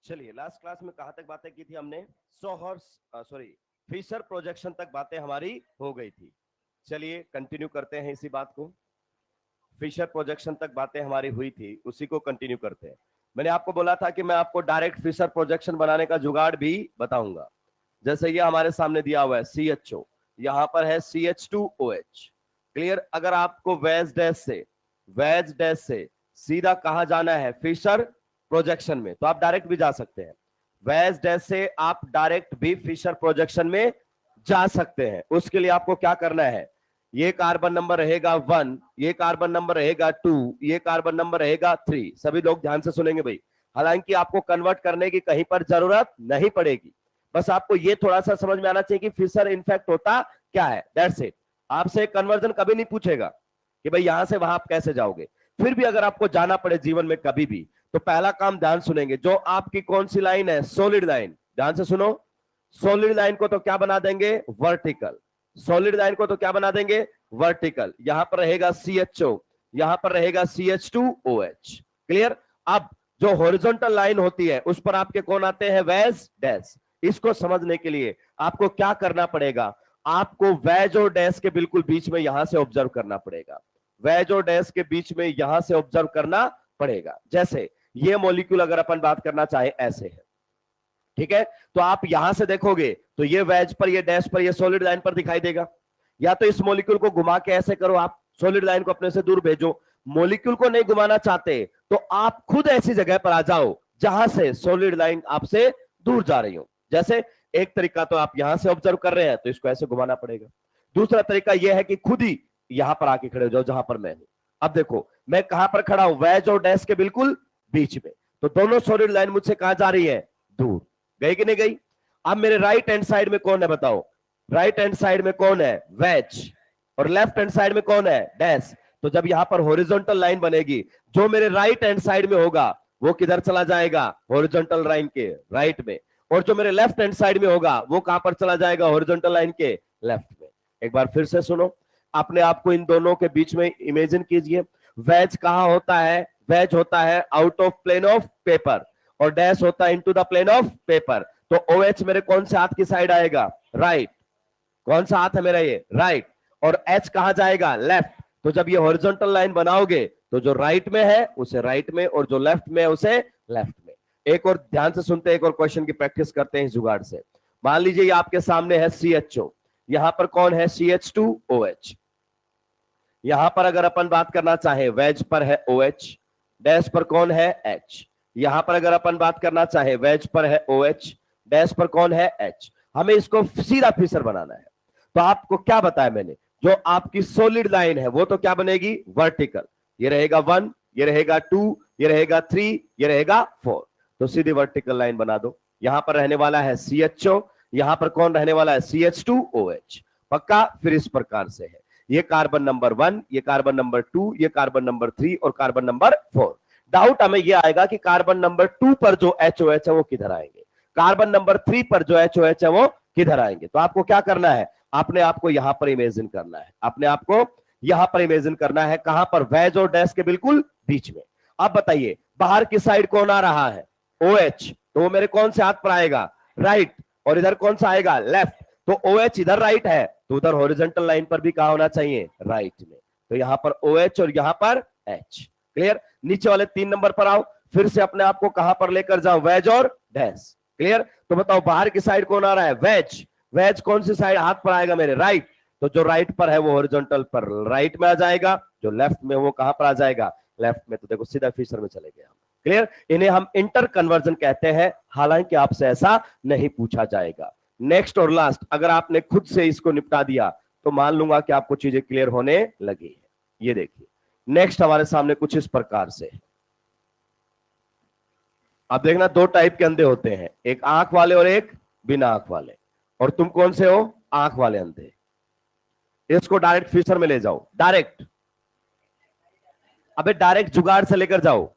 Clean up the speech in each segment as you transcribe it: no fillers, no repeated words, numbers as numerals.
चलिए last class में कहां तक बातें की थी हमने? फिशर प्रोजेक्शन तक बातें हमारी हो गई थी। चलिए कंटिन्यू करते हैं इसी बात को। फिशर प्रोजेक्शन तक बातें हमारी हुई थी, उसी को कंटिन्यू करते हैं। मैंने आपको बोला था कि मैं आपको डायरेक्ट फिशर प्रोजेक्शन बनाने का जुगाड़ भी बताऊंगा। जैसे ये हमारे सामने दिया हुआ है CHO, यहां पर है CH2OH। क्लियर? अगर आपको वेज डैश से सीधा कहा जाना है फिशर प्रोजेक्शन में, तो आप डायरेक्ट भी जा सकते हैं। वेज डैश से आप डायरेक्ट भी फिशर प्रोजेक्शन में जा सकते हैं। उसके लिए आपको क्या करना है, ये कार्बन नंबर रहेगा 1, ये कार्बन नंबर रहेगा 2, ये कार्बन नंबर रहेगा 3। सभी लोग ध्यान से सुनेंगे भाई। हालांकि आपको कन्वर्ट करने की कहीं पर जरूरत नहीं पड़ेगी, बस आपको ये थोड़ा सा समझ में आना चाहिए कि फिशर इनफेक्ट होता क्या है। That's it. आपसे कन्वर्जन कभी नहीं पूछेगा कि भाई यहां से वहां आप कैसे जाओगे। फिर भी अगर आपको जाना पड़े जीवन में कभी भी, तो पहला काम ध्यान सुनेंगे, जो आपकी कौन सी लाइन है, सॉलिड लाइन। ध्यान से सुनो, सॉलिड लाइन को तो क्या बना देंगे, वर्टिकल। सॉलिड लाइन को तो क्या बना देंगे, वर्टिकल। यहां पर रहेगा CHO, यहां पर रहेगा CH2OH। क्लियर? अब जो हॉरिजॉन्टल लाइन होती है उस पर आपके कौन आते हैं, वेज डैश। इसको समझने के लिए आपको क्या करना पड़ेगा, आपको वेज और डैश के बिल्कुल बीच में यहां से ऑब्जर्व करना पड़ेगा। वेज और डैश के बीच में यहां से ऑब्जर्व करना पड़ेगा। जैसे ये मॉलिक्यूल अगर अपन बात करना चाहे ऐसे है, ठीक है, तो आप यहां से देखोगे तो ये वेज पर, ये डैश पर, ये सॉलिड लाइन पर दिखाई देगा। या तो इस मॉलिक्यूल को घुमा के ऐसे करो, आप सॉलिड लाइन को अपने से दूर भेजो। मॉलिक्यूल को नहीं घुमाना चाहते तो आप खुद ऐसी जगह पर आ जाओ जहां से सॉलिड लाइन आपसे दूर जा रही हो। जैसे एक तरीका तो आप यहां से ऑब्जर्व कर रहे हैं तो इसको ऐसे घुमाना पड़ेगा। दूसरा तरीका यह है कि खुद ही यहां पर आके खड़े हो जाओ जहां पर मैं हूं। अब देखो मैं कहां पर खड़ा हूं, वेज और डैश के बिल्कुल बीच में। तो दोनों सॉलिड लाइन मुझसे कहां जा रही है, दूर। गई कि नहीं गई? अब मेरे राइट हैंड साइड में कौन है बताओ, राइट हैंड साइड में कौन है, वेज। और लेफ्ट हैंड साइड में कौन है, डैश। तो जब यहां पर हॉरिजॉन्टल लाइन बनेगी, जो मेरे राइट हैंड साइड में होगा वो किधर चला जाएगा, हॉरिजॉन्टल लाइन के राइट में। और जो मेरे लेफ्ट हैंड साइड में होगा वो कहां पर चला जाएगा, हॉरिजॉन्टल लाइन के लेफ्ट में। एक बार फिर से सुनो, अपने आप को इन दोनों के बीच में इमेजिन कीजिए। वेज कहां होता है, वेज होता है out of plane of paper, और डैश होता है into the plane of paper. तो OH मेरे कौन से हाथ की साइड आएगा, राइट। कौन सा हाथ है मेरा, ये राइट। और H कहां जाएगा, लेफ्ट। तो जब ये हॉरिजॉन्टल लाइन बनाओगे तो जो राइट में है उसे राइट में, और जो लेफ्ट में है उसे लेफ्ट में। एक और ध्यान से सुनते हैं, एक और क्वेश्चन की प्रैक्टिस करते हैं इस जुगाड़ से। मान लीजिए ये आपके सामने है CHO, यहां पर कौन है, CH2OH। यहां पर अगर अपन बात करना चाहे, वेज पर है OH, डैश पर कौन है, H। यहां पर अगर अपन बात करना चाहे, वेज पर है OH, डैश पर कौन है, H। हमें इसको सीधा फिशर बनाना है। तो आपको क्या बताया मैंने, जो आपकी सॉलिड लाइन है वो तो क्या बनेगी, वर्टिकल। ये रहेगा 1, ये रहेगा 2, ये रहेगा 3, ये रहेगा 4। तो सीधी वर्टिकल लाइन बना दो। यहां पर रहने वाला है CHO, यहां पर कौन रहने वाला है, CH2OH। पक्का? फिर इस प्रकार से है, ये कार्बन नंबर 1, ये कार्बन नंबर 2, ये कार्बन नंबर 3 और कार्बन नंबर 4। डाउट हमें यह आएगा कि कार्बन नंबर 2 पर जो HOH है वो किधर आएंगे, कार्बन नंबर 3 पर जो HOH है वो किधर आएंगे। तो आपको क्या करना है, अपने आप को यहां पर इमेजिन करना है, अपने आप को यहां पर इमेजिन करना है। कहां पर, वेज और डैश के बिल्कुल बीच में। अब बताइए बाहर की साइड कौन आ रहा है, OH। तो वो मेरे कौन से हाथ पर आएगा, राइट। और इधर कौन सा आएगा, लेफ्ट। तो OH इधर राइट है तो उधर हॉरिजॉन्टल लाइन पर भी कहा होना चाहिए, राइट में। तो यहां पर OH और यहां पर H। क्लियर? नीचे वाले 3 नंबर पर आओ, फिर से अपने आप को कहां पर लेकर जाओ, वेज और डैश। क्लियर? तो बताओ बाहर की साइड कौन आ रहा है, वेज। वेज कौन सी साइड हाथ पर आएगा मेरे, राइट। तो जो राइट पर है वो हॉरिजॉन्टल पर राइट में आ जाएगा, जो लेफ्ट में वो कहां पर आ जाएगा, लेफ्ट में। तो देखो सीधा फिशर में चले गए हम। क्लियर? इन्हें हम इंटर कन्वर्जन कहते हैं, हालांकि आपसे ऐसा नहीं पूछा जाएगा। नेक्स्ट और लास्ट, अगर आपने खुद से इसको निपटा दिया तो मान लूंगा कि आपको चीजें क्लियर होने लगी है। ये देखिए नेक्स्ट हमारे सामने कुछ इस प्रकार से। अब देखना, 2 टाइप के अंधे होते हैं, एक आंख वाले और एक बिना आंख वाले। और तुम कौन से हो, आंख वाले अंधे। इसको डायरेक्ट फिशर में ले जाओ, डायरेक्ट। अबे डायरेक्ट जुगाड़ से लेकर जाओ,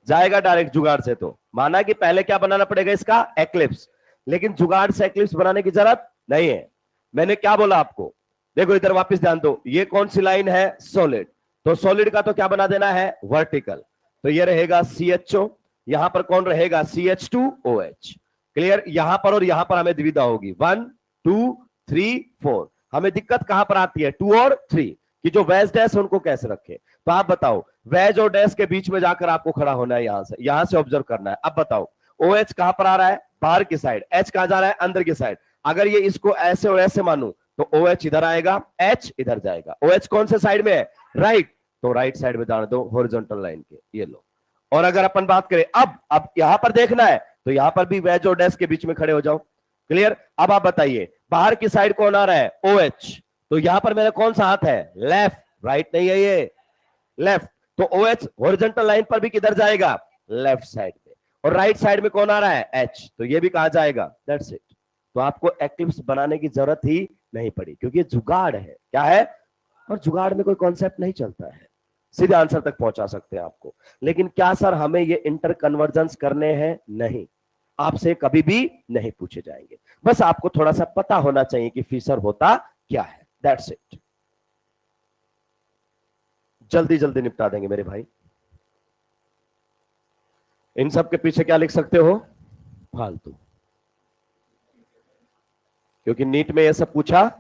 जाएगा डायरेक्ट जुगाड़ से। तो माना कि पहले क्या बनाना पड़ेगा, इसका एक्लिप्स। लेकिन जुगाड़ से एक्लिप्स बनाने की जरूरत नहीं है। मैंने क्या बोला आपको, देखो इधर वापस ध्यान दो, ये कौन सी लाइन है, सॉलिड। तो सॉलिड का तो क्या बना देना है, वर्टिकल। तो ये रहेगा CHO, यहां पर कौन रहेगा, CH2OH। क्लियर, यहां पर और यहां पर हमें दुविधा होगी, 1 2 3 4। हमें दिक्कत कहां पर आती है, 2 और 3 कि जो वैज डैश है उनको कैसे रखे। तो आप बताओ, वैज और डैश के बीच में जाकर आपको खड़ा होना है, यहां से ऑब्जर्व करना है। अब बताओ OH कहां पर आ रहा है, बाहर की साइड, H कहां जा रहा है, अंदर की साइड। अगर ये इसको ऐसे और ऐसे मानू तो OH इधर आएगा, H इधर जाएगा। OH कौन से साइड में है, राइट, तो राइट साइड में जाने दो हॉरिजॉन्टल लाइन के, ये लो। और अगर अपन बात करें अब यहां पर देखना है तो यहां पर भी वेज और डैश के बीच में खड़े हो जाओ। क्लियर, अब आप बताइए बाहर की साइड कौन आ रहा है, OH, तो यहां पर मेरा कौन सा हाथ है, लेफ्ट, राइट नहीं है ये, लेफ्ट। तो OH हॉरिजॉन्टल लाइन पर भी किधर जाएगा, लेफ्ट साइड में। और राइट साइड में कौन आ रहा है, H, तो ये भी कहां जाएगा, दैट्स इट। तो आपको एक्लिप्स बनाने की जरूरत ही नहीं पड़ी, क्योंकि ये जुगाड़ है, क्या है, और जुगाड़ में कोई कॉन्सेप्ट नहीं चलता है, सीधे आंसर तक पहुंचा सकते हैं आपको। लेकिन क्या सर हमें ये इंटर कन्वर्जेंस करने हैं, नहीं, आपसे कभी भी नहीं पूछे जाएंगे। बस आपको थोड़ा सा पता होना चाहिए कि फिशर होता क्या है, दैट्स इट। जल्दी जल्दी निपटा देंगे मेरे भाई। इन सब के पीछे क्या लिख सकते हो, फालतू, क्योंकि नीट में ये सब पूछा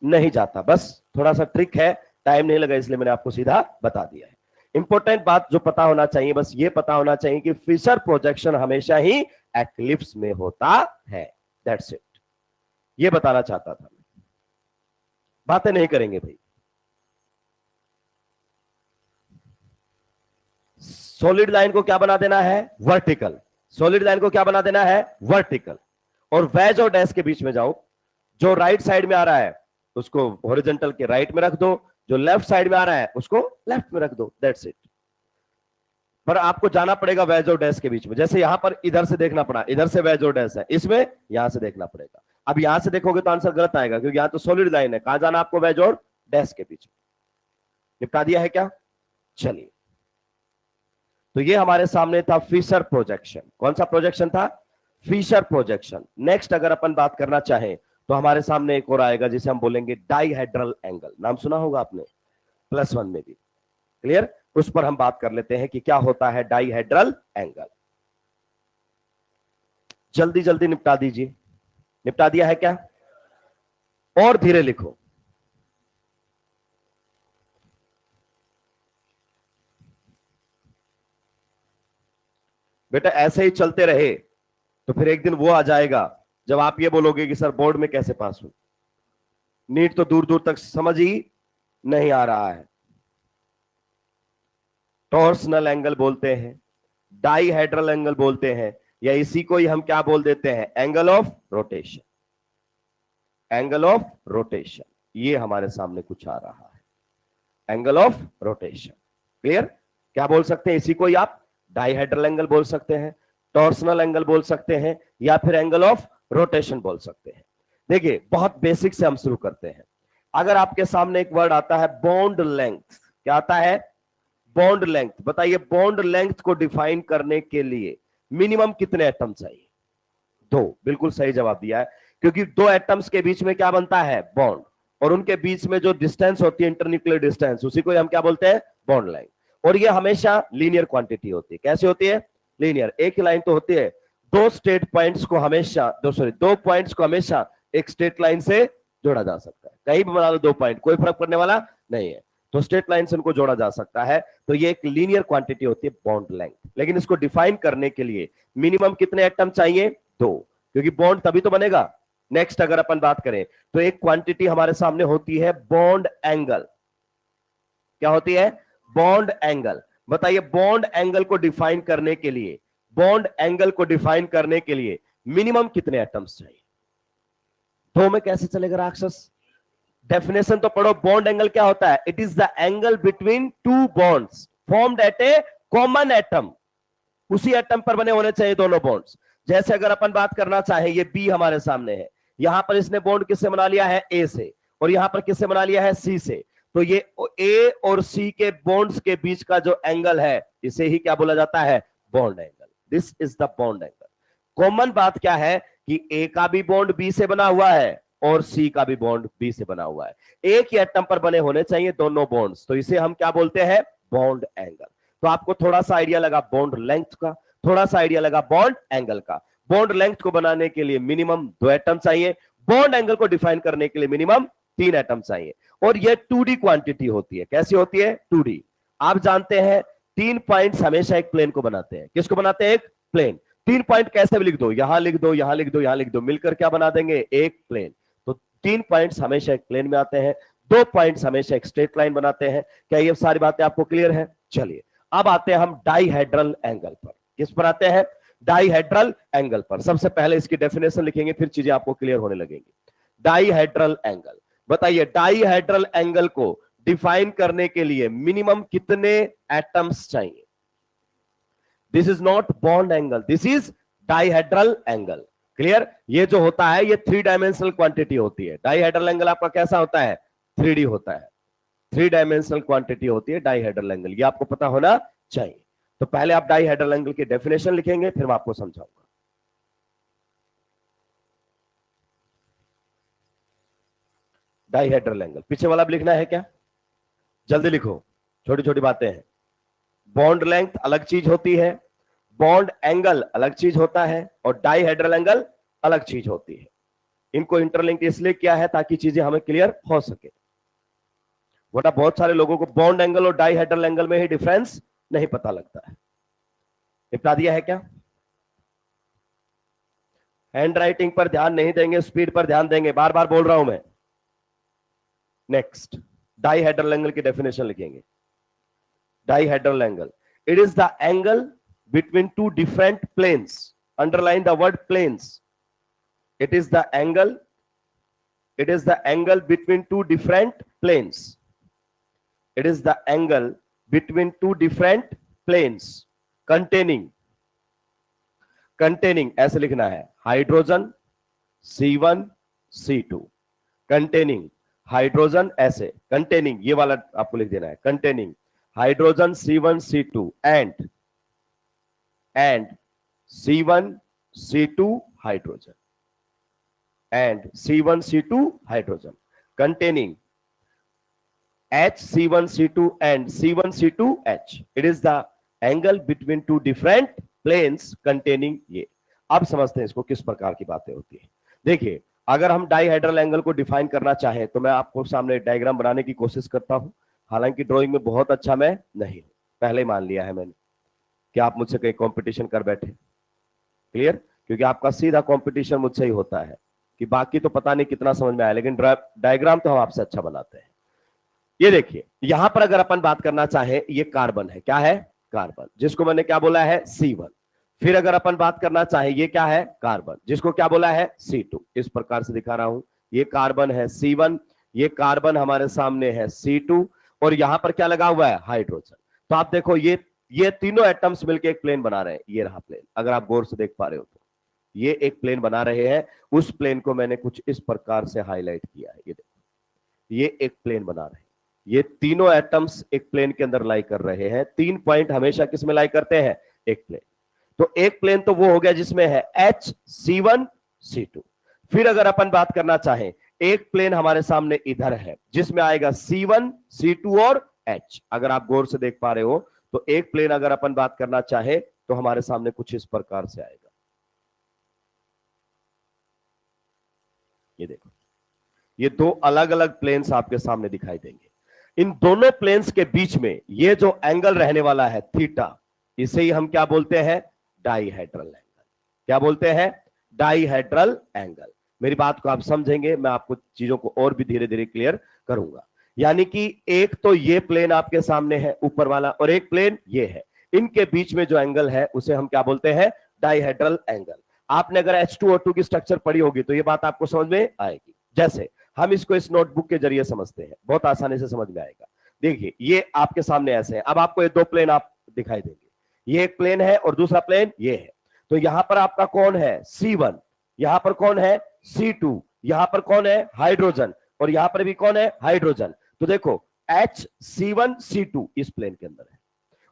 नहीं जाता। बस थोड़ा सा ट्रिक है, टाइम नहीं लगा इसलिए मैंने आपको सीधा बता दिया है। इंपॉर्टेंट बात जो पता होना चाहिए, बस ये पता होना चाहिए कि फिशर प्रोजेक्शन हमेशा ही एक्लिप्स में होता है, दैट्स इट। ये बताना चाहता था, बातें नहीं करेंगे भाई। सॉलिड लाइन को क्या बना देना है, वर्टिकल। सॉलिड लाइन को क्या बना देना है, वर्टिकल। और वेज और डैश के बीच में जाओ, जो राइट साइड में आ रहा है उसको हॉरिजॉन्टल के राइट में रख दो, जो लेफ्ट साइड में आ रहा है उसको लेफ्ट में रख दो, दैट्स इट। पर आपको जाना पड़ेगा वेज और डैश के बीच में। जैसे यहां पर इधर से देखना पड़ा, इधर से वेज और डैश है, इसमें यहां से देखना पड़ेगा। अब यहां से देखोगे तो आंसर गलत आएगा, क्योंकि यहां तो सॉलिड लाइन है, कहां जाना आपको, वेज और डैश के बीच में। निपटा दिया है क्या, चलिए। तो ये हमारे सामने था फिशर प्रोजेक्शन। कौन सा प्रोजेक्शन था, फिशर प्रोजेक्शन। नेक्स्ट अगर अपन बात करना चाहें तो हमारे सामने एक और आएगा जिसे हम बोलेंगे डाइहेड्रल एंगल। नाम सुना होगा आपने +1 में भी। क्लियर, उस पर हम बात कर लेते हैं कि क्या होता है डाइहेड्रल एंगल। जल्दी जल्दी निपटा दीजिए। निपटा दिया है क्या, और धीरे लिखो। बेटा ऐसे ही चलते रहे तो फिर एक दिन वो आ जाएगा जब आप ये बोलोगे कि सर बोर्ड में कैसे पास हूं, नीट तो दूर दूर तक समझ ही नहीं आ रहा है। टॉर्सनल एंगल बोलते हैं, डाइहेड्रल एंगल बोलते हैं, या इसी को ही हम क्या बोल देते हैं, angle of rotation. Angle of rotation, ये हमारे सामने कुछ आ रहा है, एंगल ऑफ रोटेशन। क्लियर, क्या बोल सकते हैं इसी को ही आप डाइहेड्रल एंगल बोल सकते हैं, टॉर्सनल एंगल बोल सकते हैं, या फिर एंगल ऑफ रोटेशन बोल सकते हैं। देखिए बहुत बेसिक से हम शुरू करते हैं। अगर आपके सामने एक वर्ड आता है बॉन्ड लेंथ, क्या आता है, बॉन्ड लेंथ। बताइए बॉन्ड लेंथ को डिफाइन करने के लिए मिनिमम कितने एटम चाहिए, 2। बिल्कुल सही जवाब दिया है, क्योंकि 2 एटम्स के बीच में क्या बनता है, बॉन्ड, और उनके बीच में जो डिस्टेंस होती है इंटरन्यूक्लियर डिस्टेंस, उसी को हम क्या बोलते हैं, बॉन्ड लाइन। और ये हमेशा लीनियर क्वांटिटी होती है। कैसे होती है, लीनियर। एक लाइन तो होती है, दो स्ट्रेट पॉइंट्स को हमेशा दो पॉइंट्स को हमेशा एक स्ट्रेट लाइन से जोड़ा जा सकता है। कहीं भी बना लो 2 पॉइंट, कोई फर्क पड़ने वाला नहीं है, तो स्ट्रेट लाइन से उनको जोड़ा जा सकता है। तो ये एक लीनियर क्वांटिटी होती है बॉन्ड लेंथ। लेकिन इसको डिफाइन करने के लिए मिनिमम कितने एटम चाहिए, 2, क्योंकि बॉन्ड तभी तो बनेगा। नेक्स्ट अगर अपन बात करें तो एक क्वांटिटी हमारे सामने होती है बॉन्ड एंगल। क्या होती है, बॉन्ड एंगल। बताइए बॉन्ड एंगल को डिफाइन करने के लिए, बॉन्ड एंगल को डिफाइन करने के लिए मिनिमम कितने एटम्स चाहिए। 2 में कैसे चलेगा राक्षस, डेफिनेशन तो पढ़ो। बॉन्ड एंगल क्या होता है, it is the angle between 2 bonds formed at A common atom. उसी एटम पर बने होने चाहिए दोनों बॉन्ड्स। जैसे अगर अपन बात करना चाहें, ये बी हमारे सामने है, यहां पर इसने बॉन्ड किससे बना लिया है, ए से, और यहां पर किससे बना लिया है, सी से। तो ये ए और सी के बॉन्ड्स के बीच का जो एंगल है, इसे ही क्या बोला जाता है, bond angle. This is the bond angle. Common बात क्या है कि ए का भी बॉन्ड बी से बना हुआ है और सी का भी बॉन्ड बी से बना हुआ है। एक ही एटम पर बने होने चाहिए दोनों बॉन्ड्स, तो इसे हम क्या बोलते हैं, बॉन्ड एंगल। तो आपको थोड़ा सा आइडिया लगा बॉन्ड लेंथ का, थोड़ा सा आइडिया लगा बॉन्ड एंगल का। बॉन्ड लेंथ को बनाने के लिए मिनिमम 2 एटम चाहिए, बॉन्ड एंगल को डिफाइन करने के लिए मिनिमम 3 एटम चाहिए, और यह 2D क्वांटिटी होती है। कैसी होती है? 2D। आप जानते हैं 3 पॉइंट्स हमेशा एक प्लेन को बनाते हैं। किसको बनाते हैं? एक प्लेन। 3 पॉइंट कैसे भी लिख दो, यहां लिख दो, यहां लिख दो, यहां लिख दो, मिलकर क्या बना देंगे? एक प्लेन। तो 3 पॉइंट्स हमेशा एक प्लेन में आते हैं, 2 पॉइंट्स हमेशा एक स्ट्रेट लाइन बनाते हैं। क्या ये सारी बातें आपको क्लियर है? चलिए अब आते हैं हम डाइहेड्रल एंगल पर। किस पर आते हैं? डाइहेड्रल एंगल पर। सबसे पहले इसकी डेफिनेशन लिखेंगे, फिर चीजें आपको क्लियर होने लगेंगी। डाइहेड्रल एंगल, बताइए डाइहेड्रल एंगल को डिफाइन करने के लिए मिनिमम कितने एटम्स चाहिए? This is not bond angle, this is dihedral angle. Clear? ये जो होता है ये 3 डायमेंशनल क्वांटिटी होती है। डाइहेड्रल एंगल आपका कैसा होता है? 3D होता है। 3 डायमेंशनल क्वांटिटी होती है डाइहेड्रल एंगल, ये आपको पता होना चाहिए। तो पहले आप डाइहेड्रल एंगल की डेफिनेशन लिखेंगे, फिर मैं आपको समझाऊंगा। डाइहेड्रल एंगल पीछे वाला भी लिखना है क्या? जल्दी लिखो, छोटी छोटी बातें हैं। बॉन्ड लेंथ अलग चीज होती है, बॉन्ड एंगल अलग चीज होता है, और डाइहेड्रल एंगल अलग चीज होती है। इनको इंटरलिंक इसलिए किया है ताकि चीजें हमें क्लियर हो सके, वरना बहुत सारे लोगों को बॉन्ड एंगल और डाइहेड्रल एंगल में ही डिफरेंस नहीं पता लगता है। निपटा दिया है क्या? हैंड राइटिंग पर ध्यान नहीं देंगे, स्पीड पर ध्यान देंगे, बार बार बोल रहा हूं मैं। नेक्स्ट, डाइहेड्रल एंगल की डेफिनेशन लिखेंगे। Dihedral angle, it is the angle between 2 different planes. Underline the word planes. It is the angle, it is the angle between 2 different planes. It is the angle between 2 different planes containing ऐसे लिखना है, hydrogen C1 C2 containing hydrogen, ऐसे containing, ये वाला आपको लिख देना है, containing hydrogen C1 C2 and C1 C2 hydrogen and C1 C2 hydrogen containing HC1C2 and C1 C2 H. It is the angle between 2 different planes containing ये। अब समझते हैं इसको किस प्रकार की बातें होती है। देखिए अगर हम डाइहेड्रल एंगल को डिफाइन करना चाहें तो मैं आपको सामने डायग्राम बनाने की कोशिश करता हूं। हालांकि ड्राइंग में बहुत अच्छा मैं नहीं हूं, पहले ही मान लिया है मैंने कि आप मुझसे कहीं कंपटीशन कर बैठे। क्लियर? क्योंकि आपका सीधा कंपटीशन मुझसे ही होता है कि बाकी तो पता नहीं कितना समझ में आया, लेकिन डायग्राम तो हम आपसे अच्छा बनाते हैं। ये देखिए यहां पर अगर अपन बात करना चाहे, ये कार्बन है, क्या है? कार्बन, जिसको मैंने क्या बोला है? C1। फिर अगर अपन बात करना चाहे, ये क्या है? कार्बन, जिसको क्या बोला है? C2। इस प्रकार से दिखा रहा हूं, ये कार्बन है C1, ये कार्बन हमारे सामने है C2, और यहां पर क्या लगा हुआ है? हाइड्रोजन। तो आप देखो ये तीनों एटम्स मिलकर एक प्लेन बना रहे हैं। ये रहा प्लेन, अगर आप गौर से देख पा रहे हो तो ये एक प्लेन बना रहे हैं। उस प्लेन को मैंने कुछ इस प्रकार से हाईलाइट किया है, ये देखो ये एक प्लेन बना रहे हैं। ये तीनों एटम्स एक प्लेन के अंदर लाई कर रहे हैं। 3 पॉइंट हमेशा किस में लाई करते हैं? एक प्लेन। तो एक प्लेन तो वो हो गया जिसमें है HC1 C2। फिर अगर अपन बात करना चाहें, एक प्लेन हमारे सामने इधर है जिसमें आएगा C1 C2 और H। अगर आप गौर से देख पा रहे हो तो एक प्लेन अगर अपन बात करना चाहे तो हमारे सामने कुछ इस प्रकार से आएगा। ये देखो ये 2 अलग अलग प्लेन्स आपके सामने दिखाई देंगे। इन दोनों प्लेन्स के बीच में ये जो एंगल रहने वाला है थीटा, इसे ही हम क्या बोलते हैं? Dihedral angle. क्या बोलते हैं? Dihedral angle. मेरी बात को आप समझेंगे, मैं आपको चीजों को और भी धीरे धीरे क्लियर करूंगा। यानी कि एक तो ये प्लेन आपके सामने है ऊपर वाला, और एक प्लेन ये है, इनके बीच में जो एंगल है उसे हम क्या बोलते हैं? Dihedral angle. आपने अगर H2O2 की स्ट्रक्चर पढ़ी होगी तो ये बात आपको समझ में आएगी। जैसे हम इसको इस नोटबुक के जरिए समझते हैं, बहुत आसानी से समझ में आएगा। देखिए ये आपके सामने ऐसे है। अब आपको ये 2 प्लेन आप दिखाई देंगे, ये एक प्लेन है और दूसरा प्लेन ये है। तो यहां पर आपका कौन है? C1, यहां पर कौन है? C2, यहां पर कौन है? हाइड्रोजन, और यहां पर भी कौन है? हाइड्रोजन। तो देखो HC1 C2 इस प्लेन के अंदर है,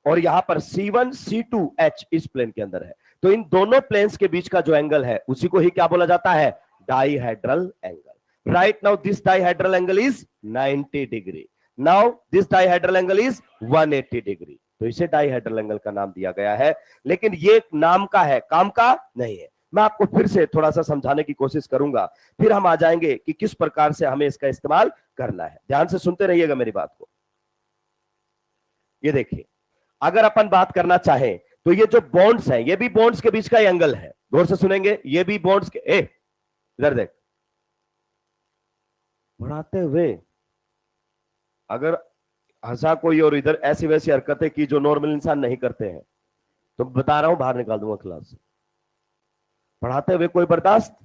और यहां पर C1 C2 H इस प्लेन के अंदर है। तो इन दोनों प्लेन्स के बीच का जो एंगल है उसी को ही क्या बोला जाता है? Dihedral angle. Right now this dihedral angle is 90 degree. Now this dihedral angle is 180 degree. तो इसे डाइहेड्रल एंगल का नाम दिया गया है। लेकिन ये नाम का है, काम का नहीं है। मैं आपको फिर से थोड़ा सा समझाने की कोशिश करूंगा, फिर हम आ जाएंगे कि किस प्रकार से हमें इसका इस्तेमाल करना है। ध्यान से सुनते रहिएगा मेरी बात को। ये देखिए, अगर अपन बात करना चाहें तो ये जो बॉन्ड्स हैं, ये भी बॉन्ड्स के बीच का एंगल है। गौर से सुनेंगे, ये भी बॉन्ड्स के, इधर देख, बढ़ाते हुए अगर हंसा कोई और इधर ऐसी वैसी हरकतें की जो नॉर्मल इंसान नहीं करते हैं, तो बता रहा हूं बाहर निकाल दूंगा क्लास से। पढ़ाते हुए कोई बर्दाश्त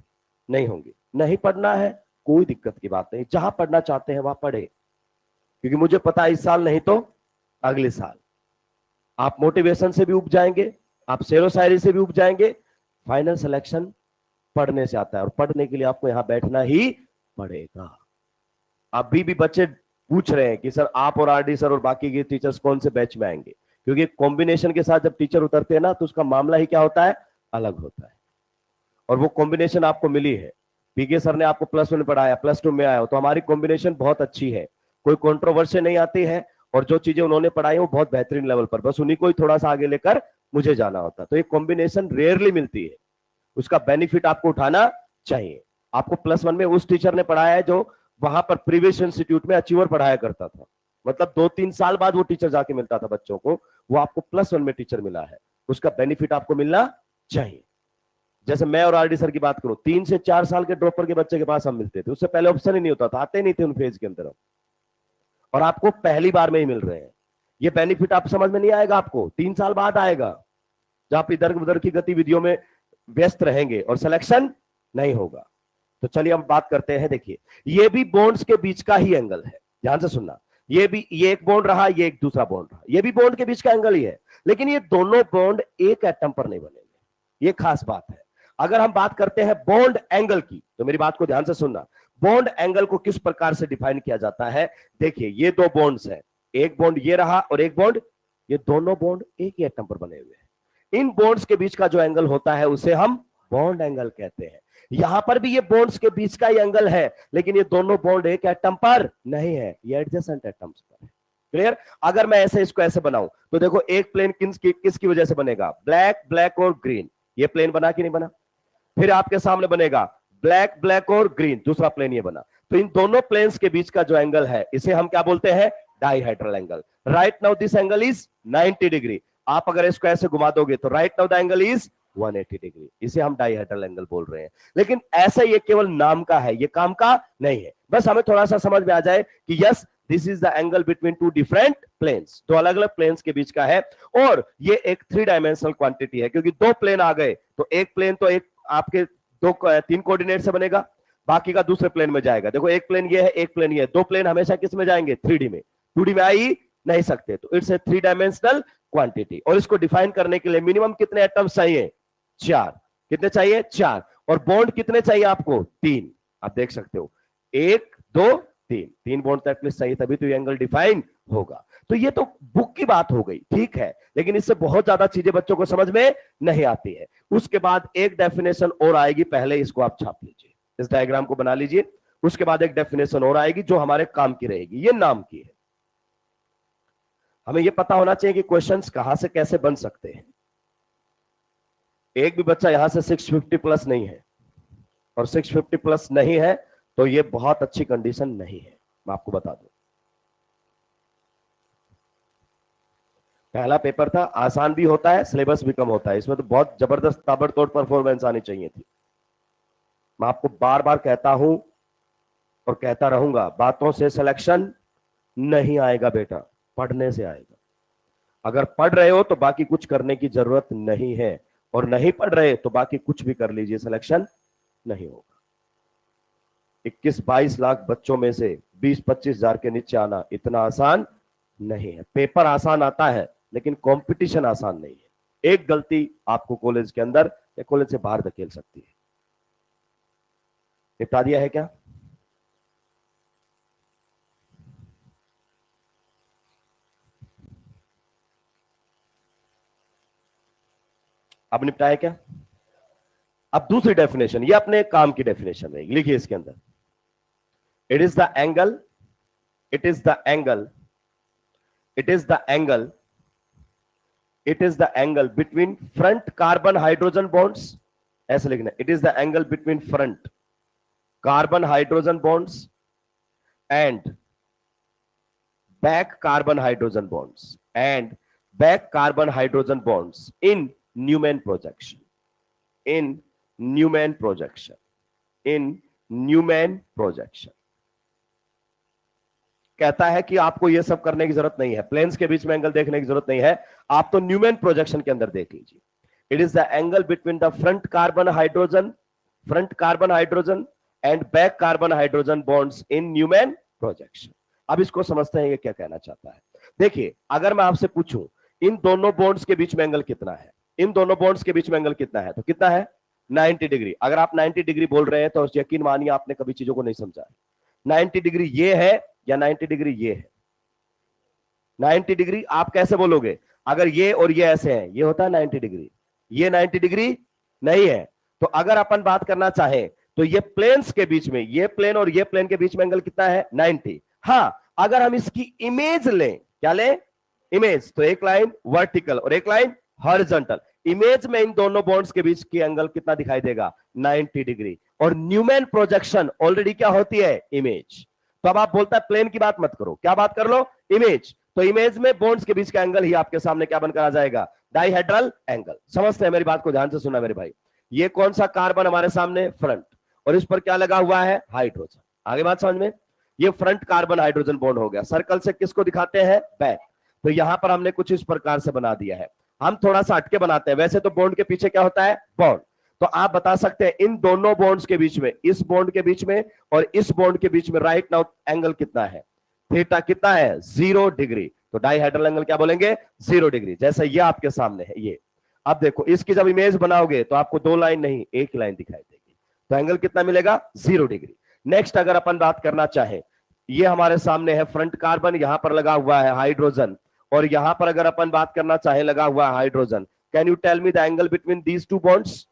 नहीं होंगी। नहीं पढ़ना है, कोई दिक्कत की बात नहीं, जहां पढ़ना चाहते हैं वहां पढ़े, क्योंकि मुझे पता है इस साल नहीं तो अगले साल आप मोटिवेशन से भी उब जाएंगे, आप शेरो शायरी से भी उब जाएंगे। फाइनल सिलेक्शन पढ़ने से आता है, और पढ़ने के लिए आपको यहां बैठना ही पड़ेगा। अभी भी बच्चे पूछ रहे हैं कि सर आप और आरडी सर और बाकी के टीचर्स कौन से बैच में आएंगे, क्योंकि कॉम्बिनेशन के साथ जब टीचर उतरते हैं ना, तो उसका मामला ही क्या होता है, अलग होता है। और वो कॉम्बिनेशन आपको मिली है, पीके सर ने आपको +1 में पढ़ाया, +2 में आया, तो हमारी कॉम्बिनेशन बहुत अच्छी है, कोई कंट्रोवर्सी नहीं आती है, और जो चीजें उन्होंने पढ़ाई वो बहुत बेहतरीन लेवल पर, बस उन्हीं को ही थोड़ा सा आगे लेकर मुझे जाना होता। तो ये कॉम्बिनेशन रेयरली मिलती है, उसका बेनिफिट आपको उठाना चाहिए। आपको +1 में उस टीचर ने पढ़ाया है जो वहां पर प्रीवियस इंस्टीट्यूट में अचीवर पढ़ाया करता था, मतलब 2-3 साल बाद वो टीचर जाके मिलता था बच्चों को, वो आपको +1 में टीचर मिला है, उसका बेनिफिट आपको मिलना चाहिए। जैसे मैं और आरडी सर की बात करूं, 3 से 4 साल के ड्रॉपर के बच्चे के पास हम मिलते थे, उससे पहले ऑप्शन ही नहीं होता था, आते नहीं थे उन फेज के अंदर, और आपको पहली बार में ही मिल रहे हैं। ये बेनिफिट आप समझ में नहीं आएगा, आपको 3 साल बाद आएगा, जब आप इधर उधर की गतिविधियों में व्यस्त रहेंगे और सिलेक्शन नहीं होगा। तो चलिए हम बात करते हैं। देखिए, ये भी बॉन्ड्स के बीच का ही एंगल है, ध्यान से सुनना। ये भी, ये एक बॉन्ड रहा, ये एक दूसरा बॉन्ड रहा, ये भी बॉन्ड के बीच का एंगल ही है, लेकिन ये दोनों बॉन्ड एक एटम पर नहीं बनेंगे, ये खास बात है। अगर हम बात करते हैं बॉन्ड एंगल की, तो मेरी बात को ध्यान से सुनना। बॉन्ड एंगल को किस प्रकार से डिफाइन किया जाता है? देखिए, ये दो बॉन्ड्स हैं, एक बॉन्ड ये रहा और एक बॉन्ड, ये दोनों बॉन्ड एक ही एटम पर बने हुए हैं। इन बॉन्ड्स के बीच का जो एंगल होता है उसे हम बॉन्ड एंगल कहते हैं। यहां पर भी ये बॉन्ड्स के बीच का ही एंगल है, लेकिन ये दोनों बॉन्ड एक एटम पर नहीं है, ये एडजेसेंट एटम्स पर है। क्लियर? अगर मैं ऐसे इसको ऐसे बनाऊं, तो देखो एक प्लेन किसकी वजह से बनेगा? ब्लैक, ब्लैक और ग्रीन। ये प्लेन बना कि नहीं बना? फिर आपके सामने बनेगा ब्लैक, ब्लैक और ग्रीन, दूसरा प्लेन ये बना। तो इन दोनों प्लेन्स के बीच का जो एंगल है, इसे हम क्या बोलते हैं? Dihedral angle. Right now this angle is 90 degree. आप अगर इसको ऐसे घुमा दोगे तो right now the angle is 180 degree. इसे हम डाइहेड्रल एंगल बोल रहे हैं। लेकिन ऐसा ये केवल नाम का है, ये काम का नहीं है। बस हमें थोड़ा सा समझ में आ जाए कि yes, this is the angle between two different planes, दो अलग अलग प्लेन्स के बीच का है। और ये एक 3 डायमेंशनल क्वांटिटी है, क्योंकि दो प्लेन आ गए तो एक प्लेन तो एक आपके 3 कोऑर्डिनेट से बनेगा, बाकी का दूसरे प्लेन में जाएगा। देखो एक प्लेन ये है, एक प्लेन ये है, दो प्लेन हमेशा किस में जाएंगे? 3D में। 2D में आ ही नहीं सकते, तो इट्स ए 3 डायमेंशनल क्वांटिटी। और इसको डिफाइन करने के लिए मिनिमम कितने एटम्स चाहिए? 4। कितने चाहिए? 4। और बॉन्ड कितने चाहिए आपको? 3। आप देख सकते हो, 1 2 3, 3 बॉन्ड तो एटलीस्ट चाहिए, तभी तो ये एंगल डिफाइन होगा। तो ये तो बुक की बात हो गई, ठीक है, लेकिन इससे बहुत ज्यादा चीजें बच्चों को समझ में नहीं आती है। उसके बाद एक डेफिनेशन और आएगी, पहले इसको आप छाप लीजिए, इस डायग्राम को बना लीजिए। उसके बाद एक डेफिनेशन और आएगी जो हमारे काम की रहेगी, ये नाम की है। हमें यह पता होना चाहिए कि क्वेश्चंस कहां से कैसे बन सकते हैं। एक भी बच्चा यहां से 650 प्लस नहीं है, और 650 प्लस नहीं है तो यह बहुत अच्छी कंडीशन नहीं है, मैं आपको बता दूं। पहला पेपर था, आसान भी होता है, सिलेबस भी कम होता है, इसमें तो बहुत जबरदस्त ताबड़तोड़ परफॉर्मेंस आनी चाहिए थी। मैं आपको बार बार कहता हूं और कहता रहूंगा, बातों से सिलेक्शन नहीं आएगा बेटा, पढ़ने से आएगा। अगर पढ़ रहे हो तो बाकी कुछ करने की जरूरत नहीं है, और नहीं पढ़ रहे तो बाकी कुछ भी कर लीजिए, सिलेक्शन नहीं होगा। 21-22 लाख बच्चों में से 20-25 हजार के नीचे आना इतना आसान नहीं है। पेपर आसान आता है, लेकिन कंपटीशन आसान नहीं है। एक गलती आपको कॉलेज के अंदर या कॉलेज से बाहर धकेल सकती है। निपटा दिया है क्या? अब निपटाया क्या? अब दूसरी डेफिनेशन, ये अपने काम की डेफिनेशन है, लिखिए इसके अंदर, it is the angle, it is the angle, it is the angle it is the angle between front carbon hydrogen bonds, ऐसे लिखना, it is the angle between front carbon hydrogen bonds and back carbon hydrogen bonds and back carbon hydrogen bonds in Newman projection, in Newman projection, in Newman projection. कहता है कि आपको यह सब करने की जरूरत नहीं है, प्लेन्स के बीच में एंगल देखने की जरूरत नहीं है, आप तो न्यूमैन प्रोजेक्शन के अंदर देख लीजिए। It is the angle between the front carbon hydrogen and back carbon hydrogen bonds in Newman projection. अब इसको समझते हैं ये क्या कहना चाहता है। देखिए, अगर मैं आपसे पूछूं इन दोनों बॉन्ड्स के बीच में एंगल कितना है, इन दोनों बॉन्ड्स के बीच में एंगल कितना है, तो कितना है 90 डिग्री। अगर आप 90 डिग्री बोल रहे हैं तो यकीन मानिए आपने कभी चीजों को नहीं समझा है। 90 डिग्री ये है या 90 डिग्री ये है। 90 डिग्री आप कैसे बोलोगे, अगर ये और ये ऐसे हैं, ये होता है 90 डिग्री, ये 90 डिग्री नहीं है। तो अगर अपन बात करना चाहें तो ये प्लेन्स के बीच में, ये प्लेन और ये प्लेन के बीच में एंगल कितना है 90। हां, अगर हम इसकी इमेज लें, क्या लें इमेज, तो एक लाइन वर्टिकल और एक लाइन हॉरिजॉन्टल, इमेज में इन दोनों बॉन्ड्स के बीच की एंगल कितना दिखाई देगा 90 डिग्री। और न्यूमैन प्रोजेक्शन ऑलरेडी क्या होती है इमेज। तो अब आप बोलता है प्लेन की बात मत करो, क्या बात कर लो इमेज। तो इमेज में बॉन्ड्स के बीच का एंगल ही आपके सामने क्या बनकर आ जाएगा डाइहेड्रल एंगल। समझते हैं मेरी बात को, ध्यान से सुना मेरे भाई। ये कौन सा कार्बन हमारे सामने फ्रंट, और इस पर क्या लगा हुआ है हाइड्रोजन। आगे बात समझ में, ये फ्रंट कार्बन हाइड्रोजन बॉन्ड हो गया। सर्कल से किसको दिखाते हैं बैक। तो यहां पर हमने कुछ इस प्रकार से बना दिया है। हम थोड़ा सा हटके बनाते हैं, वैसे तो बॉन्ड के पीछे क्या होता है बॉन्ड। तो आप बता सकते हैं इन दोनों बॉन्ड्स के बीच में, इस बॉन्ड के बीच में और इस बॉन्ड के बीच में राइट नाउ एंगल कितना है, थीटा कितना है 0 डिग्री। तो डाइहेड्रल एंगल क्या बोलेंगे 0 डिग्री। जैसे ये आपके सामने है ये, अब देखो इसकी जब इमेज बनाओगे तो आपको दो लाइन नहीं एक लाइन दिखाई देगी, तो एंगल कितना मिलेगा 0 डिग्री। नेक्स्ट अगर अपन बात करना चाहे, ये हमारे सामने है फ्रंट कार्बन, यहां पर लगा हुआ है हाइड्रोजन, और यहां पर अगर अपन बात करना चाहे लगा हुआ है hydrogen. Can you tell me the angle between these two bonds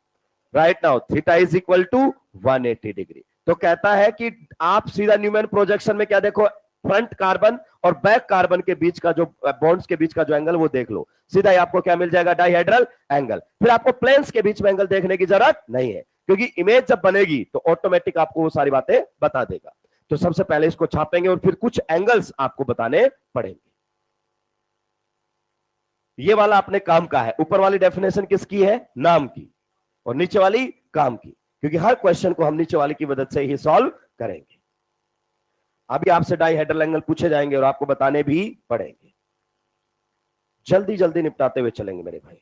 right now, theta is equal to 180 degree. तो कहता है कि आप सीधा न्यूमैन प्रोजेक्शन में क्या देखो, फ्रंट कार्बन और बैक कार्बन के बीच का जो बॉन्ड्स के बीच का जो एंगल वो देख लो, सीधा ही आपको क्या मिल जाएगा डाइहेड्रल एंगल। फिर आपको प्लेन्स के बीच में एंगल देखने की जरूरत नहीं है, क्योंकि इमेज जब बनेगी तो ऑटोमेटिक आपको वो सारी बातें बता देगा। तो सबसे पहले इसको छापेंगे और फिर कुछ एंगल्स आपको बताने पड़ेंगे। ये वाला अपने काम का है, ऊपर वाली डेफिनेशन किसकी है नाम की, और नीचे वाली काम की, क्योंकि हर क्वेश्चन को हम नीचे वाली की मदद से ही सॉल्व करेंगे। अभी आपसे डाइहेड्रल एंगल पूछे जाएंगे और आपको बताने भी पड़ेंगे। जल्दी जल्दी निपटाते हुए चलेंगे मेरे भाई।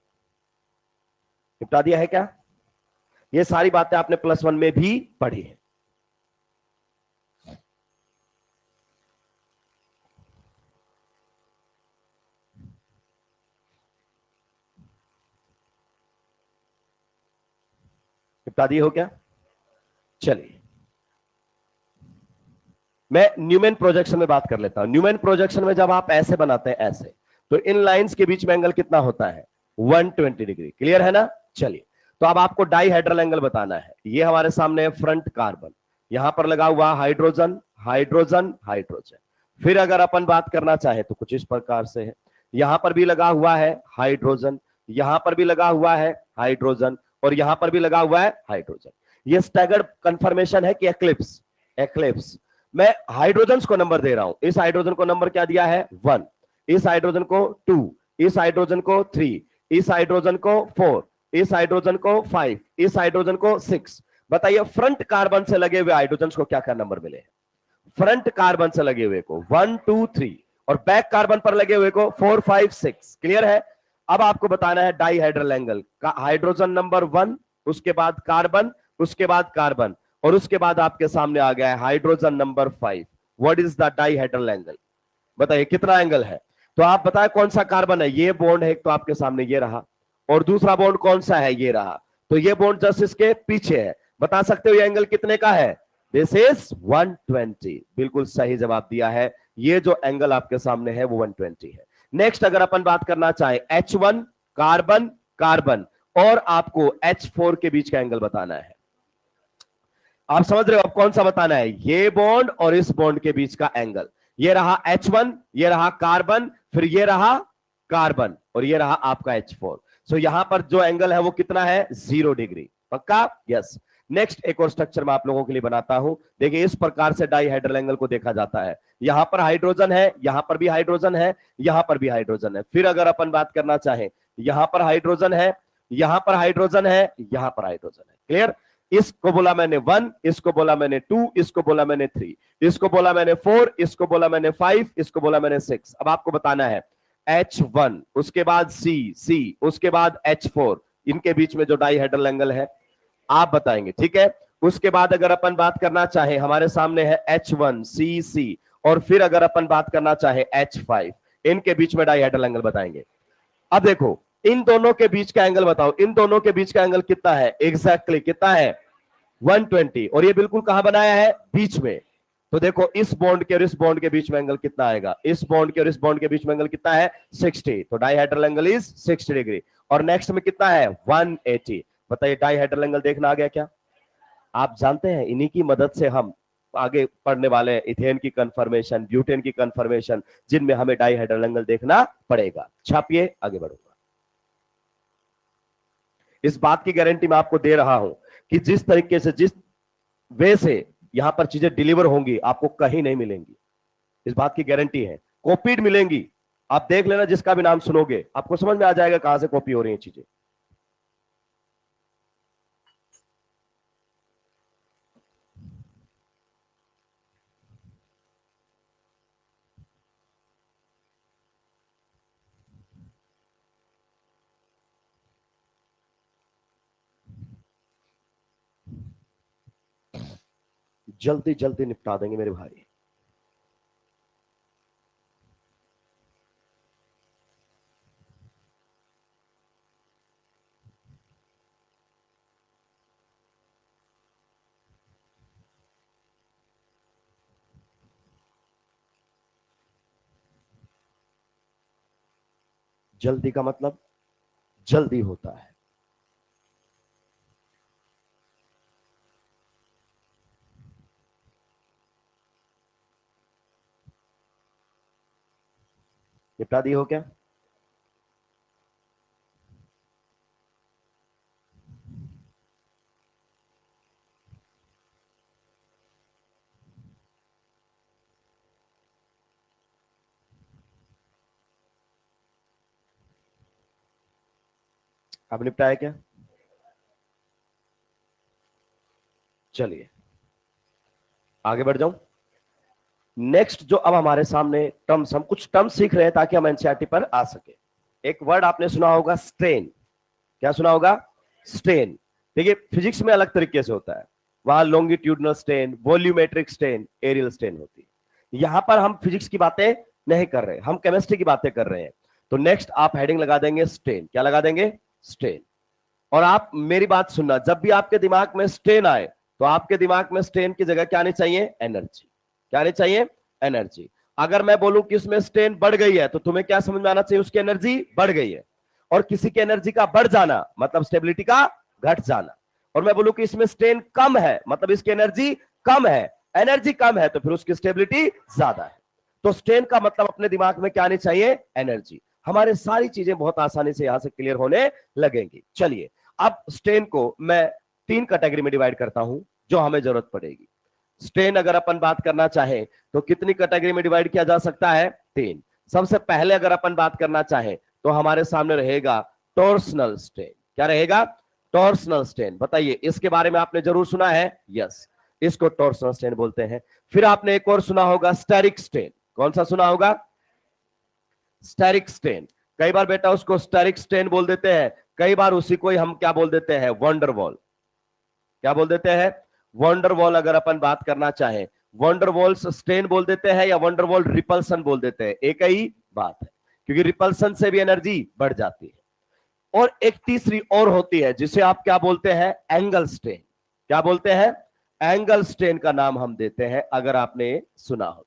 निपटा दिया है क्या? ये सारी बातें आपने +1 में भी पढ़ी है। निपटा दिए हो क्या? चलिए मैं न्यूमैन प्रोजेक्शन में बात कर लेता हूं। न्यूमैन प्रोजेक्शन में जब आप ऐसे बनाते हैं ऐसे, तो इन लाइंस के बीच में एंगल कितना होता है 120 डिग्री। क्लियर है ना? चलिए, तो अब आपको डाइहेड्रल एंगल बताना है। ये हमारे सामने है फ्रंट कार्बन, यहां पर लगा हुआ हाइड्रोजन हाइड्रोजन हाइड्रोजन। फिर अगर अपन बात करना चाहे तो कुछ इस प्रकार से है, यहां पर भी लगा हुआ है हाइड्रोजन, यहां पर भी लगा हुआ है हाइड्रोजन, और यहां पर भी लगा हुआ है हाइड्रोजन। ये स्टैगर्ड कन्फर्मेशन है कि एक्लिप्स। एक्लिप्स मैं हाइड्रोजन को नंबर दे रहा हूं। इस हाइड्रोजन को नंबर क्या दिया है 1, इस हाइड्रोजन को 2, इस हाइड्रोजन को 3, इस हाइड्रोजन को 4, इस हाइड्रोजन को 5, इस हाइड्रोजन को 6। बताइए फ्रंट कार्बन से लगे हुए हाइड्रोजन को क्या क्या नंबर मिले? फ्रंट कार्बन से लगे हुए को 1 2 3 और बैक कार्बन पर लगे हुए को 4 5 6। क्लियर है? अब आपको बताना है डाइहेड्रल एंगल का। हाइड्रोजन नंबर 1, उसके बाद कार्बन, उसके बाद कार्बन, और उसके बाद आपके सामने आ गया है hydrogen number 5। What is the dihedral angle? बताइए कितना एंगल है? तो आप बताएं कौन सा कार्बन है। ये बॉन्ड है तो आपके सामने ये रहा, और दूसरा बॉन्ड कौन सा है ये रहा, तो ये बॉन्ड जस्ट इसके पीछे है। बता सकते हो ये एंगल कितने का है? This is 120। बिल्कुल सही जवाब दिया है। ये जो एंगल आपके सामने है वो 120 है। नेक्स्ट अगर अपन बात करना चाहे H1 कार्बन कार्बन और आपको H4 के बीच का एंगल बताना है। आप समझ रहे हो अब कौन सा बताना है? ये बॉन्ड और इस बॉन्ड के बीच का एंगल। ये रहा H1, ये रहा कार्बन, फिर ये रहा कार्बन और ये रहा आपका H4। सो यहां पर जो एंगल है वो कितना है, 0 डिग्री। पक्का? यस। नेक्स्ट एक और स्ट्रक्चर मैं आप लोगों के लिए बनाता हूं। देखिए इस प्रकार से डाइहाइड्रल एंगल को देखा जाता है। यहां पर हाइड्रोजन है, यहां पर भी हाइड्रोजन है, यहां पर भी हाइड्रोजन है। फिर अगर अपन बात करना चाहें, यहां पर हाइड्रोजन है, यहां पर हाइड्रोजन है, यहां पर हाइड्रोजन है। क्लियर? इसको बोला मैंने 1, इसको बोला मैंने 2, इसको बोला मैंने 3, इसको बोला मैंने 4, इसको बोला मैंने 5, इसको बोला मैंने 6। अब आपको बताना है H1, उसके बाद C, उसके बाद H4, इनके बीच में जो डाइहाइड्रल एंगल है आप बताएंगे, ठीक है? उसके बाद अगर अपन बात करना चाहे, हमारे सामने है H1, C, और फिर अगर अपन बात करना चाहे H5, इनके बीच में डाइहाइड्रल एंगल बताएंगे। अब देखो इन दोनों के बीच का एंगल बताओ, इन दोनों के बीच का एंगल कितना है? एग्जैक्टली कितना है? 120। और ये बिल्कुल कहां बनाया है? बीच में। तो देखो इस बॉन्ड के और इस बॉन्ड के बीच में एंगल कितना आएगा? इस बॉन्ड के और इस बॉन्ड के बीच में एंगल कितना है? 60। तो डाइहाइड्रल एंगल इज 60 डिग्री। और नेक्स्ट में कितना है? 180। बताइए डाइहाइड्रल एंगल देखना आ गया क्या? आप जानते हैं इन्हीं की मदद से हम आगे पढ़ने वाले हैं इथेन की कंफर्मेशन, ब्यूटेन की कंफर्मेशन, जिनमें हमें डाइहाइड्रल एंगल देखना पड़ेगा। छापिए, आगे बढ़ूंगा। इस बात की गारंटी मैं आपको दे रहा हूं कि जिस तरीके से, जिस वे से यहां पर चीजें डिलीवर होंगी आपको कहीं नहीं मिलेंगी। इस बात की गारंटी है। कॉपीड मिलेंगी, आप देख लेना, जिसका भी नाम सुनोगे आपको समझ में आ जाएगा कहां से कॉपी हो रही है चीजें। जल्दी जल्दी निपटा देंगे मेरे भाई। जल्दी का मतलब जल्दी होता है। निपटा दी हो क्या? अब निपटाया क्या? चलिए आगे बढ़ जाऊं। नेक्स्ट जो अब हमारे सामने टर्म्स, हम कुछ टर्म्स सीख रहे हैं ताकि हम एनसीईआरटी पर आ सके। एक वर्ड आपने सुना होगा, स्ट्रेन। क्या सुना होगा? स्ट्रेन। देखिए फिजिक्स में अलग तरीके से होता है, वहां longitudinal strain, volumetric strain, areal strain होती है। यहां पर हम फिजिक्स की बातें नहीं कर रहे, हम केमिस्ट्री की बातें कर रहे हैं। तो नेक्स्ट आप हेडिंग लगा देंगे स्ट्रेन। क्या लगा देंगे? स्ट्रेन। और आप मेरी बात सुनना, जब भी आपके दिमाग में स्ट्रेन आए तो आपके दिमाग में स्ट्रेन की जगह क्या आनी चाहिए? एनर्जी। क्या आनी चाहिए? एनर्जी। अगर मैं बोलूं कि इसमें स्ट्रेन बढ़ गई है तो तुम्हें क्या समझ में आना चाहिए? उसकी एनर्जी बढ़ गई है। और किसी की एनर्जी का बढ़ जाना मतलब स्टेबिलिटी का घट जाना। और मैं बोलूं कि इसमें स्ट्रेन कम है मतलब इसकी एनर्जी कम है। एनर्जी कम है तो फिर उसकी स्टेबिलिटी ज्यादा है। तो स्ट्रेन का मतलब अपने दिमाग में क्या आनी चाहिए? एनर्जी। हमारे सारी चीजें बहुत आसानी से यहां से क्लियर होने लगेंगी। चलिए अब स्ट्रेन को मैं 3 कैटेगरी में डिवाइड करता हूं जो हमें जरूरत पड़ेगी। स्ट्रेन अगर अपन बात करना चाहें तो कितनी कैटेगरी में डिवाइड किया जा सकता है? 3। सबसे पहले अगर अपन बात करना चाहें तो हमारे सामने रहेगा टॉर्सनल स्ट्रेन। क्या रहेगा? Torsional strain. बताइए इसके बारे में आपने जरूर सुना है? यस, इसको टॉर्सनल स्ट्रेन बोलते हैं। फिर आपने एक और सुना होगा, स्टेरिक स्ट्रेन। कौन सा सुना होगा? Steric strain. कई बार बेटा उसको स्टेरिक स्ट्रेन बोल देते हैं, कई बार उसी को ही हम क्या बोल देते हैं? वंडरवॉल। क्या बोल देते हैं? वंडरवॉल। अगर अपन बात करना चाहें, वंडरवॉल स्ट्रेन बोल देते हैं या वंडरवॉल रिपल्सन बोल देते हैं, एक ही बात है, क्योंकि रिपल्सन से भी एनर्जी बढ़ जाती है। और एक तीसरी और होती है जिसे आप क्या बोलते हैं? Angle strain. क्या बोलते हैं? एंगल स्ट्रेन का नाम हम देते हैं, अगर आपने सुना हो तो।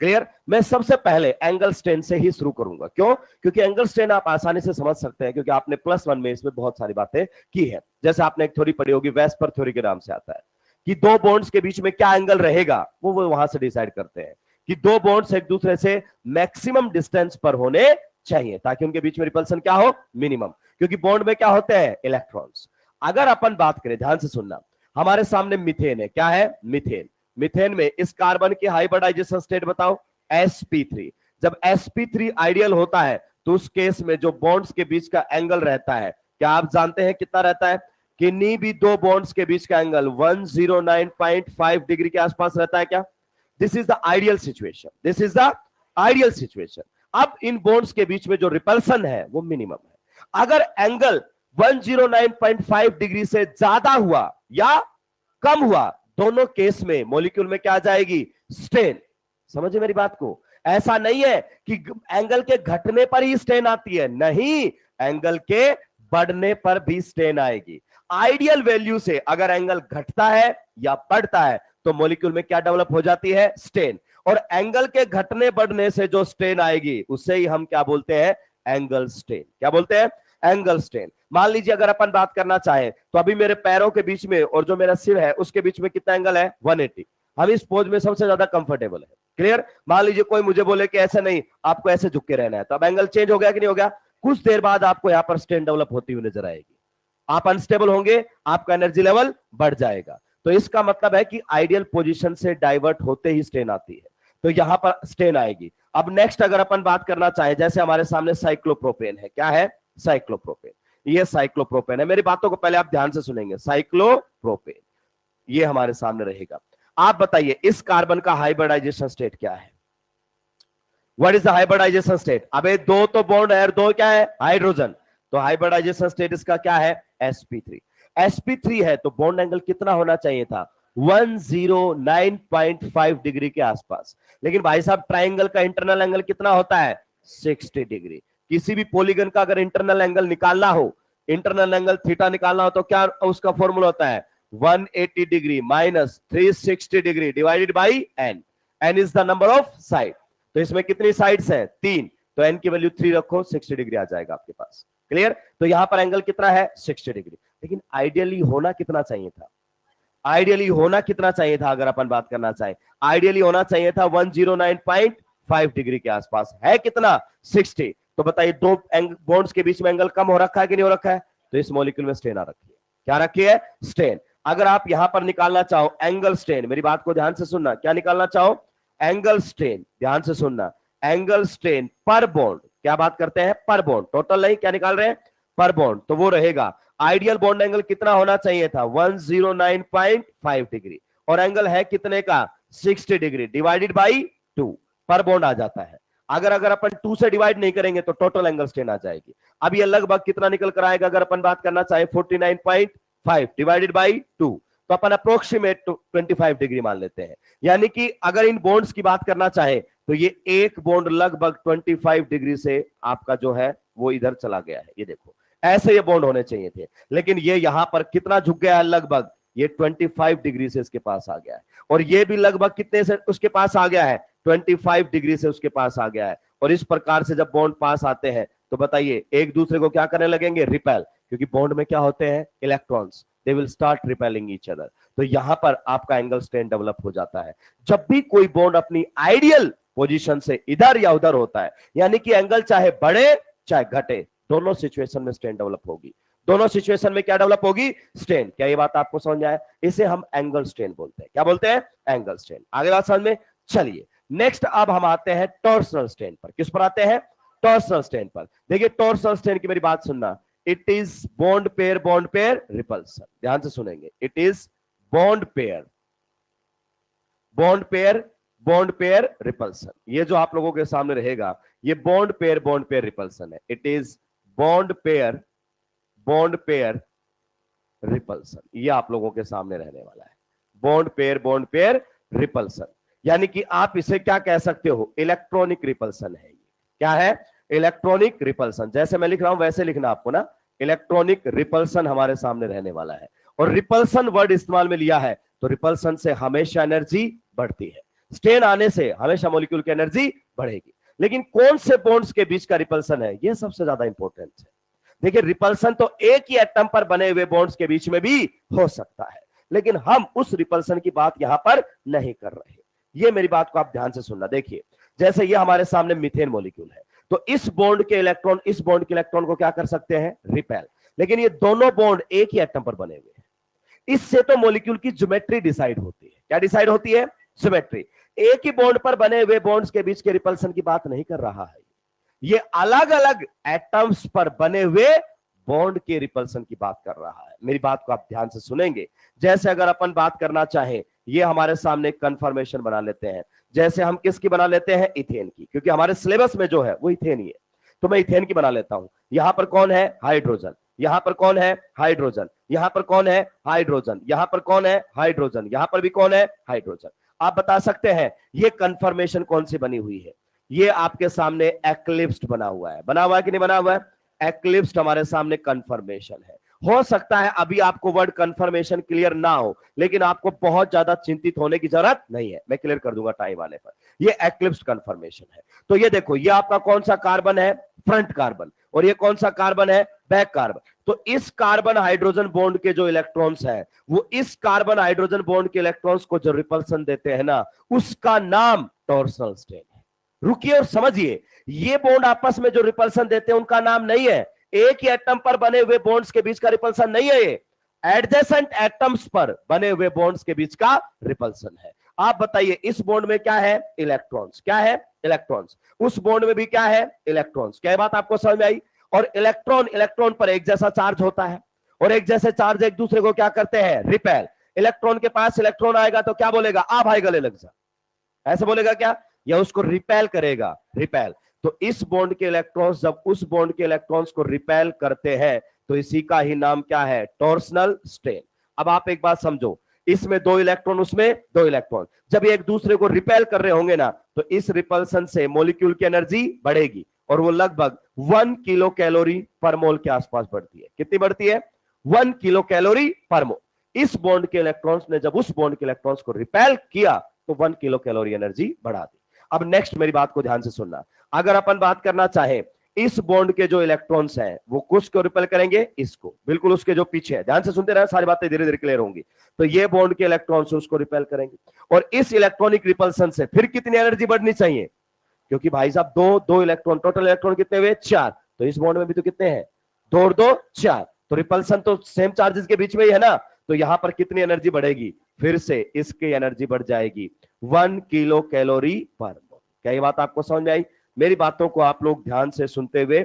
क्लियर? मैं सबसे पहले एंगल स्ट्रेन से ही शुरू करूंगा। क्यों? क्योंकि एंगल स्ट्रेन आप आसानी से समझ सकते हैं, क्योंकि आपने +1 में इसमें बहुत सारी बातें की है। जैसे आपने एक थ्योरी पढ़ी होगी, वेस्पर थ्योरी के नाम से आता है कि दो बॉन्ड्स के बीच में क्या एंगल रहेगा, वो वहां से डिसाइड करते हैं कि दो बॉन्ड्स एक दूसरे से मैक्सिमम डिस्टेंस पर होने चाहिए ताकि उनके बीच में रिपल्सन क्या हो, मिनिमम, क्योंकि बॉन्ड में क्या होते हैं, इलेक्ट्रॉन्स। अगर अपन बात करें, ध्यान से सुनना, हमारे सामने मीथेन है, क्या है, मीथेन। मीथेन में इस कार्बन की हाइब्रिडाइजेशन स्टेट बताओ, sp3। जब sp3 आइडियल होता है तो उस केस में जो बॉन्ड्स के बीच का एंगल रहता है, क्या आप जानते हैं कितना रहता है, किन्हीं भी दो बॉन्ड्स के बीच का एंगल 109.5 डिग्री के आसपास रहता है क्या। This is the ideal situation, this is the ideal situation. अब इन बॉन्ड्स के बीच में जो रिपल्सन है वो मिनिमम है। अगर एंगल 109.5 डिग्री से ज्यादा हुआ या कम हुआ, दोनों केस में मॉलिक्यूल में क्या आ जाएगी, स्टेन। समझे मेरी बात को, ऐसा नहीं है कि एंगल के घटने पर ही स्टेन आती है, नहीं, एंगल के बढ़ने पर भी स्टेन आएगी। आइडियल वैल्यू से अगर एंगल घटता है या बढ़ता है तो मॉलिक्यूल में क्या डेवलप हो जाती है, स्टेन। और एंगल के घटने बढ़ने से जो स्टेन आएगी उसे ही हम क्या बोलते हैं, एंगल स्टेन। क्या बोलते हैं, एंगल स्टेन। मान लीजिए अगर अपन बात करना चाहें तो अभी मेरे पैरों के बीच में और जो मेरा सिर है उसके बीच में कितना एंगल है, 180। हम इस पोज में सबसे ज्यादा कंफर्टेबल है, क्लियर। मान लीजिए कोई मुझे बोले कि ऐसे नहीं, आपको ऐसे झुक के रहना है, तो अब एंगल चेंज हो गया कि नहीं हो गया। कुछ देर बाद आपको यहां पर स्टेन डेवलप होती हुई नजर आएगी, आप अनस्टेबल होंगे, आपका एनर्जी लेवल बढ़ जाएगा। तो इसका मतलब है कि आइडियल पोजीशन से डाइवर्ट होते ही स्टेन आती है, तो यहां पर स्टेन आएगी। अब नेक्स्ट अगर अपन बात करना चाहें, जैसे हमारे सामने साइक्लोप्रोपेन है, क्या है, साइक्लोप्रोपेन। ये साइक्लोप्रोपेन है, मेरी बातों को पहले आप ध्यान से सुनेंगे। साइक्लोप्रोपेन ये हमारे सामने रहेगा। आप बताइए इस कार्बन का हाइब्रिडाइजेशन स्टेट क्या है, what is the hybridisation state. अबे दो तो बॉन्ड है, दो क्या है, हाइड्रोजन, तो हाइब्रिडाइजेशन स्टेट इसका क्या है, sp3। sp3 है तो बॉन्ड एंगल कितना होना चाहिए था, 109.5 डिग्री के आसपास। लेकिन भाई साहब ट्राइंगल का इंटरनल एंगल कितना होता है, 60 डिग्री। किसी भी पॉलीगन का अगर इंटरनल एंगल निकालना हो, इंटरनल एंगल थीटा निकालना हो, तो क्या उसका फॉर्मूला होता है, 180 degree minus 360 degree divided by n। n is the number of side, तो इसमें कितनी साइड्स हैं, 3, तो n की वैल्यू 3 रखो, 60 डिग्री आ जाएगा आपके पास, क्लियर। तो यहां पर एंगल कितना है, 60 डिग्री। लेकिन आइडियली होना कितना चाहिए था, आइडियली होना कितना चाहिए था, अगर अपन बात करना चाहे, आइडियली होना चाहिए था 109.5 डिग्री के आसपास, है कितना, 60। तो बताइए दो बॉन्ड्स के बीच में एंगल कम हो रखा है कि नहीं हो रखा है, तो इस मॉलिक्यूल में स्टेन आ रखी है, क्या रखी है, स्टेन। अगर आप यहां पर निकालना चाहो एंगल स्टेन, मेरी बात को ध्यान से सुनना, क्या निकालना चाहो, एंगल स्टेन, ध्यान से सुनना, एंगल स्टेन पर बॉन्ड, क्या बात करते हैं, पर बॉन्ड, टोटल नहीं, क्या निकाल रहे हैं, पर बॉन्ड, तो वो रहेगा आइडियल बॉन्ड एंगल कितना होना चाहिए था, 109.5 डिग्री, और एंगल है कितने का, 60 डिग्री डिवाइडेड बाई 2, पर बॉन्ड आ जाता है। अगर अपन 2 से डिवाइड नहीं करेंगे तो टोटल एंगल स्टेन आ जाएगी। अब ये लगभग कितना निकल कर आएगा, अगर अपन बात करना चाहे 49.5 डिवाइडेड बाई 2, तो अपन अप्रोक्सीमेट 25 डिग्री मान लेते हैं। यानी कि अगर इन बॉन्ड्स की बात करना चाहे तो ये एक बॉन्ड लगभग 25 डिग्री से आपका जो है वो इधर चला गया है, ये देखो ऐसे ये बॉन्ड होने चाहिए थे, लेकिन ये यहां पर कितना झुक गया है, लगभग ये 25 डिग्री से इसके पास आ गया है, और ये भी लगभग कितने से उसके पास आ गया है, 25 डिग्री से उसके पास आ गया है। और इस प्रकार से जब बॉन्ड पास आते हैं तो बताइए एक दूसरे को क्या करने लगेंगे, रिपेल, क्योंकि बॉन्ड में क्या होते हैं, electrons, they will start repelling each other. तो यहां पर आपका एंगल स्ट्रेन डेवलप हो जाता है। जब भी कोई बॉन्ड अपनी आइडियल पोजीशन से इधर या उधर होता है, यानी कि एंगल चाहे बढ़े चाहे घटे, दोनों सिचुएशन में स्ट्रेन डेवलप होगी। दोनों सिचुएशन में क्या डेवलप होगी, स्ट्रेन। क्या ये बात आपको समझ आए, इसे हम एंगल स्ट्रेन बोलते हैं। क्या बोलते हैं, एंगल स्ट्रेन। आगे बात समझ में। चलिए नेक्स्ट अब हम आते हैं टॉर्सनल स्ट्रेन पर। किस पर आते हैं, टॉर्सनल स्ट्रेन पर। देखिए टॉर्सनल स्ट्रेन की मेरी बात सुनना, it is bond pair repulsion. ध्यान से सुनेंगे, it is bond pair repulsion. ये जो आप लोगों के सामने रहेगा ये बॉन्ड पेयर रिपल्सन है। It is bond pair repulsion, ये आप लोगों के सामने रहने वाला है। बॉन्ड पेयर रिपल्सन, यानी कि आप इसे क्या कह सकते हो, इलेक्ट्रॉनिक रिपल्सन है। क्या है, इलेक्ट्रॉनिक रिपल्सन। जैसे मैं लिख रहा हूं वैसे लिखना आपको ना, इलेक्ट्रॉनिक रिपल्सन हमारे सामने रहने वाला है। और रिपल्सन वर्ड इस्तेमाल में लिया है तो रिपल्सन से हमेशा एनर्जी बढ़ती है, स्ट्रेन आने से हमेशा मॉलिक्यूल की एनर्जी बढ़ेगी। लेकिन कौन से बॉन्ड्स के बीच का रिपल्सन है, यह सबसे ज्यादा इंपॉर्टेंट है। देखिए रिपल्सन तो एक ही एटम पर बने हुए बॉन्ड्स के बीच में भी हो सकता है, लेकिन हम उस रिपल्सन की बात यहां पर नहीं कर रहे। ये मेरी बात को आप ध्यान से सुनना। देखिए जैसे ये हमारे सामने मीथेन मॉलिक्यूल है, तो इस बॉन्ड के इलेक्ट्रॉन इस बॉन्ड के इलेक्ट्रॉन को क्या कर सकते हैं, रिपेल। लेकिन ये दोनों बॉन्ड एक ही एटम पर बने हुए हैं, इससे तो मॉलिक्यूल की ज्योमेट्री डिसाइड होती है। क्या डिसाइड होती है, ज्योमेट्री। एक ही बॉन्ड पर बने हुए बॉन्ड्स के बीच के रिपल्सन की बात नहीं कर रहा है, ये अलग अलग एटम्स पर बने हुए बॉन्ड के रिपल्सन की बात कर रहा है। मेरी बात को आप ध्यान से सुनेंगे। जैसे अगर अपन बात करना चाहें, ये हमारे सामने कंफर्मेशन बना लेते हैं, जैसे हम किसकी बना लेते हैं, इथेन की, क्योंकि हमारे सिलेबस में जो है वो इथेन ही है। तो मैं इथेन की बना लेता हूं। यहां पर कौन है, हाइड्रोजन। यहां पर कौन है, हाइड्रोजन। यहां पर कौन है, हाइड्रोजन। यहां पर कौन है, हाइड्रोजन। यहां पर भी कौन है, हाइड्रोजन। आप बता सकते हैं ये कंफर्मेशन कौन सी बनी हुई है, ये आपके सामने एक्लिप्स्ड बना हुआ है। बना हुआ है कि नहीं बना हुआ है, एक्लिप्स्ड हमारे सामने कंफर्मेशन है। हो सकता है अभी आपको वर्ड कंफर्मेशन क्लियर ना हो, लेकिन आपको बहुत ज्यादा चिंतित होने की जरूरत नहीं है, मैं क्लियर कर दूंगा टाइम आने पर। ये एक्लिप्स्ड कंफर्मेशन है। तो ये देखो, ये आपका कौन सा कार्बन है, फ्रंट कार्बन, और ये कौन सा कार्बन है, बैक कार्बन। तो इस कार्बन हाइड्रोजन बॉन्ड के जो इलेक्ट्रॉन्स हैं, वो इस कार्बन हाइड्रोजन बॉन्ड के इलेक्ट्रॉन्स को जो रिपल्सन देते हैं ना, उसका नाम टॉर्सनल स्टेन है। रुकिए और समझिए, ये बॉन्ड आपस में जो रिपल्सन देते हैं उनका नाम नहीं है, एक ही एटम पर बने हुए बॉन्ड्स के बीच का रिपल्सन नहीं है, ये एडजेसेंट एटम्स पर बने हुए बॉन्ड्स के बीच का रिपल्सन है। आप बताइए, इस बॉन्ड में क्या है, इलेक्ट्रॉन्स। क्या है, इलेक्ट्रॉन्स। उस बॉन्ड में भी क्या है, इलेक्ट्रॉन्स। क्या बात आपको समझ में आई। और इलेक्ट्रॉन इलेक्ट्रॉन पर एक जैसा चार्ज होता है, और एक जैसे चार्ज एक दूसरे को क्या करते हैं, रिपेल। इलेक्ट्रॉन के पास इलेक्ट्रॉन आएगा तो क्या बोलेगा, आ भाई गले लग जा, ऐसे बोलेगा क्या, या उसको रिपेल करेगा, रिपेल। तो इस बॉन्ड के इलेक्ट्रॉन्स जब उस बॉन्ड के इलेक्ट्रॉन्स को रिपेल करते हैं, तो इसी का ही नाम क्या है, टॉर्सनल स्ट्रेन। अब आप एक बात समझो, इसमें दो इलेक्ट्रॉन, उसमें दो इलेक्ट्रॉन, जब ये एक दूसरे को रिपेल कर रहे होंगे ना, तो इस रिपल्सन से मॉलिक्यूल की एनर्जी बढ़ेगी, और वो लगभग 1 किलो कैलोरी पर मोल के आसपास बढ़ती है। कितनी बढ़ती है, 1 किलो कैलोरी पर मोल। इस बॉन्ड के इलेक्ट्रॉन्स ने जब उस बॉन्ड के इलेक्ट्रॉन्स को रिपेल किया, तो 1 किलो कैलोरी एनर्जी बढ़ा दी। अब नेक्स्ट मेरी बात को ध्यान से सुनना। अगर अपन बात करना चाहे, इस बॉन्ड के जो इलेक्ट्रॉन्स हैं वो कुछ को रिपेल करेंगे, इसको, बिल्कुल उसके जो पीछे है, ध्यान से सुनते रहे, सारी बातें धीरे धीरे क्लियर होंगी। तो ये बॉन्ड के इलेक्ट्रॉन्स उसको रिपेल करेंगे, और इस इलेक्ट्रॉनिक रिपल्सन से फिर कितनी एनर्जी बढ़नी चाहिए, क्योंकि भाई साहब दो दो इलेक्ट्रॉन, टोटल इलेक्ट्रॉन कितने हुए, 4। तो इस बॉन्ड में भी तो कितने हैं, 2 और 2 4। तो रिपल्सन तो सेम चार्जेस के बीच में ही है ना, तो यहां पर कितनी एनर्जी बढ़ेगी, फिर से इसकी एनर्जी बढ़ जाएगी 1 किलो कैलोरी पर मोल। क्या ये बात आपको समझ में आई। मेरी बातों को आप लोग ध्यान से सुनते हुए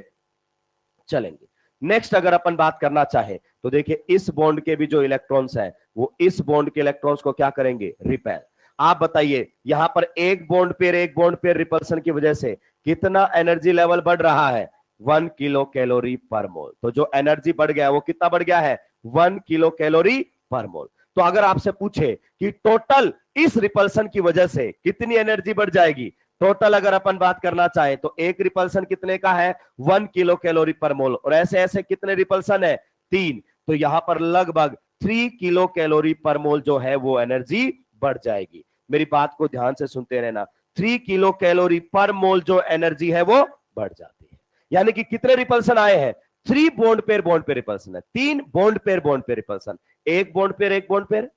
चलेंगे। नेक्स्ट अगर अपन बात करना चाहे, तो देखिए इस बॉन्ड के भी जो इलेक्ट्रॉन्स हैं, वो इस बॉन्ड के इलेक्ट्रॉन्स को क्या करेंगे, रिपेल। आप बताइए, यहां पर एक बॉन्ड पेयर रिपल्सन की वजह से कितना एनर्जी लेवल बढ़ रहा है, 1 किलो कैलोरी पर मोल। तो जो एनर्जी बढ़ गया वो कितना बढ़ गया है, 1 किलो कैलोरी पर मोल। तो अगर आपसे पूछे कि टोटल इस रिपल्सन की वजह से कितनी एनर्जी बढ़ जाएगी, टोटल अगर अपन बात करना चाहे तो एक रिपल्सन कितने का है, 1 किलो कैलोरी पर मोल, और ऐसे ऐसे कितने रिपल्सन है, 3। तो यहां पर लगभग 3 किलो कैलोरी पर मोल जो है वो एनर्जी बढ़ जाएगी। मेरी बात को ध्यान से सुनते रहना, 3 किलो कैलोरी पर मोल जो एनर्जी है वो बढ़ जाती है। यानी कि कितने रिपल्सन आए हैं, 3 बॉन्ड पेयर रिपल्सन है, 3 बॉन्ड पेयर रिपल्सन, एक बॉन्ड पेयर,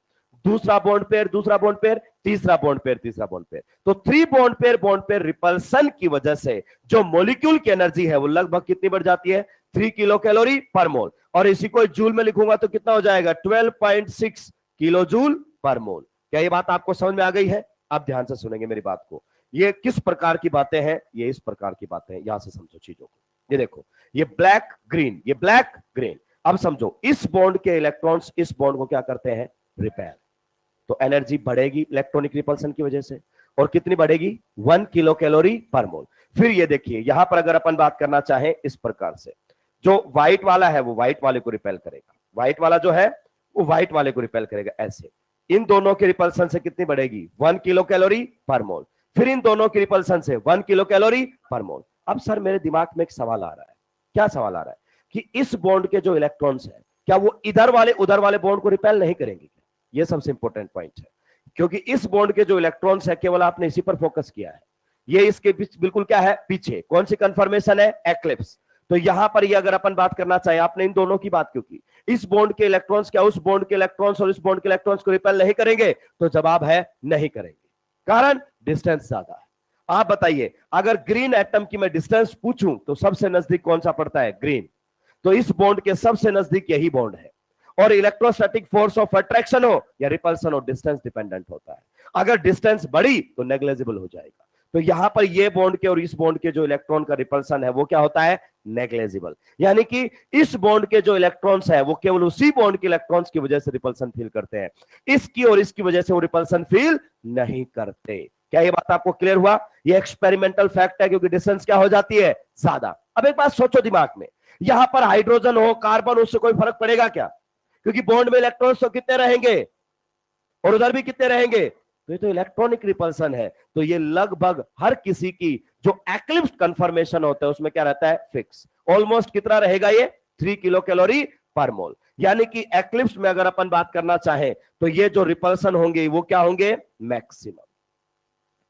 दूसरा बॉन्ड पेयर, तीसरा बॉन्ड पेयर। तो 3 बॉन्ड पेयर रिपल्सन की वजह से जो मॉलिक्यूल की एनर्जी है वो लगभग कितनी बढ़ जाती है, 3 किलो कैलोरी पर मोल। और इसी को जूल में लिखूंगा तो कितना हो जाएगा, 12.6 किलो जूल पर मोल। क्या ये बात आपको समझ में आ गई है। अब ध्यान से सुनेंगे मेरी बात को, ये किस प्रकार की बातें हैं, ये इस प्रकार की बातें हैं, यहां से समझो चीजों को। ये देखो, ये ब्लैक ग्रीन, ये ब्लैक ग्रीन। अब समझो, इस बॉन्ड के इलेक्ट्रॉन्स इस बॉन्ड को क्या करते हैं, रिपेल। तो एनर्जी बढ़ेगी इलेक्ट्रॉनिक रिपल्सन की वजह से, और कितनी बढ़ेगी, 1 किलो कैलोरी पर मोल। फिर ये देखिए, यहां पर अगर अपन बात करना चाहें इस प्रकार से, जो व्हाइट वाला है वो व्हाइट वाले को रिपेल करेगा, व्हाइट वाला जो है वो व्हाइट वाले को रिपेल करेगा, ऐसे। इन दोनों के रिपल्सन से कितनी बढ़ेगी, 1 किलो कैलोरी पर मोल। फिर इन दोनों के रिपल्सन से 1 किलो कैलोरी पर मोल। अब सर मेरे दिमाग में एक सवाल आ रहा है, क्या सवाल आ रहा है, कि इस बॉन्ड के जो इलेक्ट्रॉन्स हैं, क्या वो इधर वाले उधर वाले बॉन्ड को रिपेल नहीं करेंगे। ये सबसे इंपॉर्टेंट पॉइंट है, क्योंकि इस बॉन्ड के जो इलेक्ट्रॉन्स है केवल आपने इसी पर फोकस किया है, ये इसके बिल्कुल क्या है, पीछे कौन सी कंफर्मेशन है, एक्लिप्स। तो यहां पर ये अगर अपन बात करना चाहे, आपने इन दोनों की बात क्यों की, इस बॉन्ड के इलेक्ट्रॉन्स क्या उस बॉन्ड के इलेक्ट्रॉन्स और इस बॉन्ड के इलेक्ट्रॉन्स को रिपेल नहीं करेंगे, तो जवाब है नहीं करेंगे। कारण डिस्टेंस ज्यादा है। आप बताइए, अगर ग्रीन एटम की मैं डिस्टेंस पूछूं तो सबसे नजदीक कौन सा पड़ता है? ग्रीन। तो इस बॉन्ड के सबसे नजदीक यही बॉन्ड है। और इलेक्ट्रोस्टैटिक फोर्स ऑफ अट्रैक्शन हो या रिपल्सन हो, डिस्टेंस डिपेंडेंट होता है। अगर डिस्टेंस बढ़ी तो नेग्लेजिबल हो जाएगा। तो यहां पर ये बॉन्ड के और इस बॉन्ड के जो इलेक्ट्रॉन का रिपल्सन है वो क्या होता है? नेग्लेजिबल। यानी कि इस बॉन्ड के जो इलेक्ट्रॉन्स है वो केवल उसी बॉन्ड के इलेक्ट्रॉन्स की वजह से रिपल्सन फील करते हैं, इसकी और इसकी वजह से वो रिपल्सन फील नहीं करते। क्या ये बात आपको क्लियर हुआ? ये एक्सपेरिमेंटल फैक्ट है, क्योंकि डिस्टेंस क्या हो जाती है? ज्यादा। अब एक बात सोचो दिमाग में, यहां पर हाइड्रोजन हो, कार्बन, उससे कोई फर्क पड़ेगा क्या? क्योंकि बॉन्ड में इलेक्ट्रॉन्स तो कितने रहेंगे और उधर भी कितने रहेंगे? तो ये तो इलेक्ट्रॉनिक रिपल्सन है। तो ये लगभग हर किसी की जो एक्लिप्स कंफर्मेशन होता है उसमें क्या रहता है? फिक्स। ऑलमोस्ट कितना रहेगा ये? 3 किलो कैलोरी पर मोल। यानी कि एक्लिप्स में अगर अपन बात करना चाहें तो ये जो रिपल्सन होंगे वो क्या होंगे? मैक्सिमम।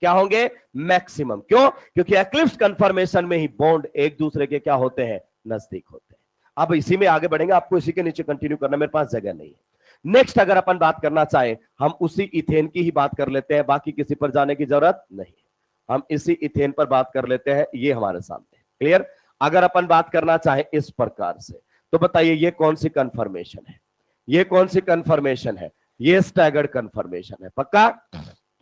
क्या होंगे? मैक्सिमम। क्यों? क्योंकि एक्लिप्स कंफर्मेशन में ही बॉन्ड एक दूसरे के क्या होते हैं? नजदीक होते हैं। अब इसी में आगे बढ़ेंगे, आपको इसी के नीचे कंटिन्यू करना, मेरे पास जगह नहीं है। नेक्स्ट अगर अपन बात करना चाहें, हम उसी इथेन की ही बात कर लेते हैं, बाकी किसी पर जाने की जरूरत नहीं है। हम इसी इथेन पर बात कर लेते हैं, ये हमारे सामने क्लियर। अगर अपन बात करना चाहें इस प्रकार से, तो बताइए ये कौन सी कंफर्मेशन है? ये कौन सी कंफर्मेशन है? ये स्टैगर्ड कंफर्मेशन है, पक्का?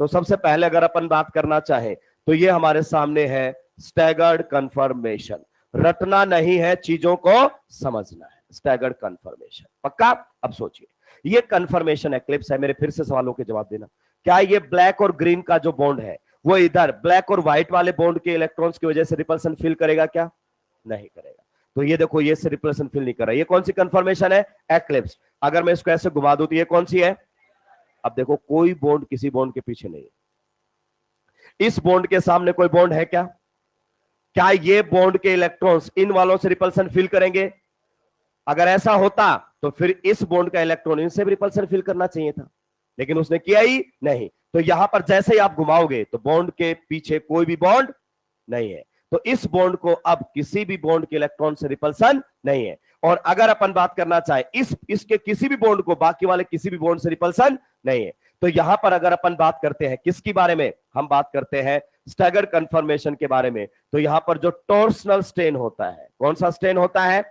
तो सबसे पहले अगर अपन बात करना चाहें तो ये हमारे सामने है स्टैगर्ड कंफर्मेशन। रटना नहीं है, चीजों को समझना है। स्टैगर्ड कंफर्मेशन, पक्का? अब सोचिए, ये कंफर्मेशन एक्लिप्स है। मेरे फिर से सवालों के जवाब देना। क्या ये ब्लैक और ग्रीन का जो बॉन्ड है वो इधर ब्लैक और व्हाइट वाले बॉन्ड के इलेक्ट्रॉन्स की वजह से रिपल्सन फील करेगा क्या? नहीं करेगा। तो ये देखो, ये से रिपल्सन फील नहीं कर रहा। ये कौन सी कंफर्मेशन है? एक्लिप्स। अगर मैं इसको ऐसे घुमा दूं तो ये कौन सी है? अब देखो, कोई बॉन्ड किसी बॉन्ड के पीछे नहीं है। इस बॉन्ड के सामने कोई बॉन्ड है क्या? क्या ये बॉन्ड के इलेक्ट्रॉन्स इन वालों से रिपल्सन फील करेंगे? अगर ऐसा होता तो फिर इस बॉन्ड का इलेक्ट्रॉन इनसे भी रिपल्सन फील करना चाहिए था, लेकिन उसने किया ही नहीं। तो यहां पर जैसे ही आप घुमाओगे तो बॉन्ड के पीछे कोई भी बॉन्ड नहीं है। तो इस बॉन्ड को अब किसी भी बॉन्ड के इलेक्ट्रॉन से रिपल्सन नहीं है। और अगर अपन बात करना चाहे इसके किसी भी बॉन्ड को बाकी वाले किसी भी बॉन्ड से रिपल्सन नहीं है। तो यहां पर अगर अपन बात करते हैं किसके बारे में? हम बात करते हैं स्टैगर्ड कंफर्मेशन के बारे में। तो यहां पर जो टॉर्सनल स्टेन होता है, कौन सा स्टेन होता है?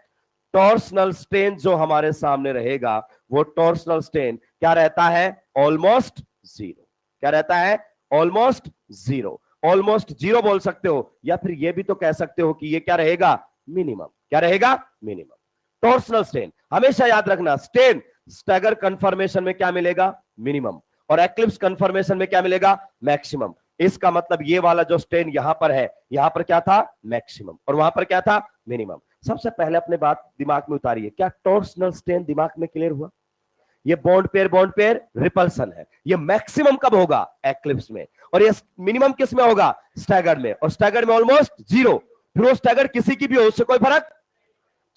टॉर्सनल स्टेन जो हमारे सामने रहेगा वो टॉर्सनल स्टेन क्या रहता है? Almost zero. क्या रहता है? Almost zero. ऑलमोस्ट जीरो बोल सकते हो, या फिर ये भी तो कह सकते हो कि ये क्या रहेगा? मिनिमम। क्या रहेगा? मिनिमम। टॉर्सनल स्टेन हमेशा याद रखना, स्टेन स्टैगर कंफर्मेशन में क्या मिलेगा? मिनिमम। और एक्लिप्स कंफर्मेशन में क्या मिलेगा? मैक्सिमम। इसका मतलब ये वाला जो स्टेन यहां पर है, यहां पर क्या था? मैक्सिमम। और वहां पर क्या था? मिनिमम। सबसे पहले अपने बात दिमाग में उतारिए, क्या टॉर्सनल स्टेन दिमाग में क्लियर हुआ? ये बॉन्ड पेयर रिपल्सन है। ये मैक्सिमम कब होगा? एक्लिप्स में। और ये मिनिमम किस में होगा? स्टैगर्ड में। और स्टैगर्ड में ऑलमोस्ट जीरो। फिर वो स्टैगर्ड किसी की भी हो, उससे कोई फर्क,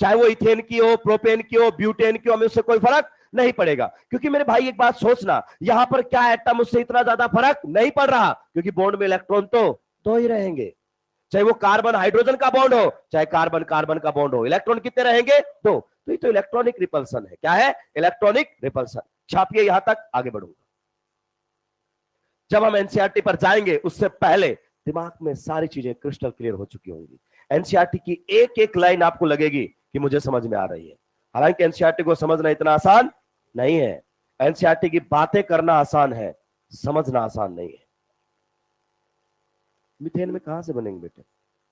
चाहे वो इथेन की हो, प्रोपेन की हो, ब्यूटेन की हो, हमें उससे कोई फर्क नहीं पड़ेगा। क्योंकि मेरे भाई एक बात सोचना, यहां पर क्या एटम उससे इतना ज्यादा फर्क नहीं पड़ रहा, क्योंकि बॉन्ड में इलेक्ट्रॉन तो दो ही रहेंगे। चाहे वो कार्बन हाइड्रोजन का बॉन्ड हो, चाहे कार्बन कार्बन का बॉन्ड हो, इलेक्ट्रॉन कितने रहेंगे? दो। तो ये तो इलेक्ट्रॉनिक रिपल्सन है। क्या है? Electronic repulsion. छापिए, यहां तक आगे बढ़ूंगा। जब हम एनसीईआरटी पर जाएंगे उससे पहले दिमाग में सारी चीजें क्रिस्टल क्लियर हो चुकी होंगी। एनसीईआरटी की एक एक लाइन आपको लगेगी कि मुझे समझ में आ रही है। हालांकि एनसीईआरटी को समझना इतना आसान नहीं है। एनसीईआरटी की बातें करना आसान है, समझना आसान नहीं है। मीथेन में कहां से बनेंगे बेटे?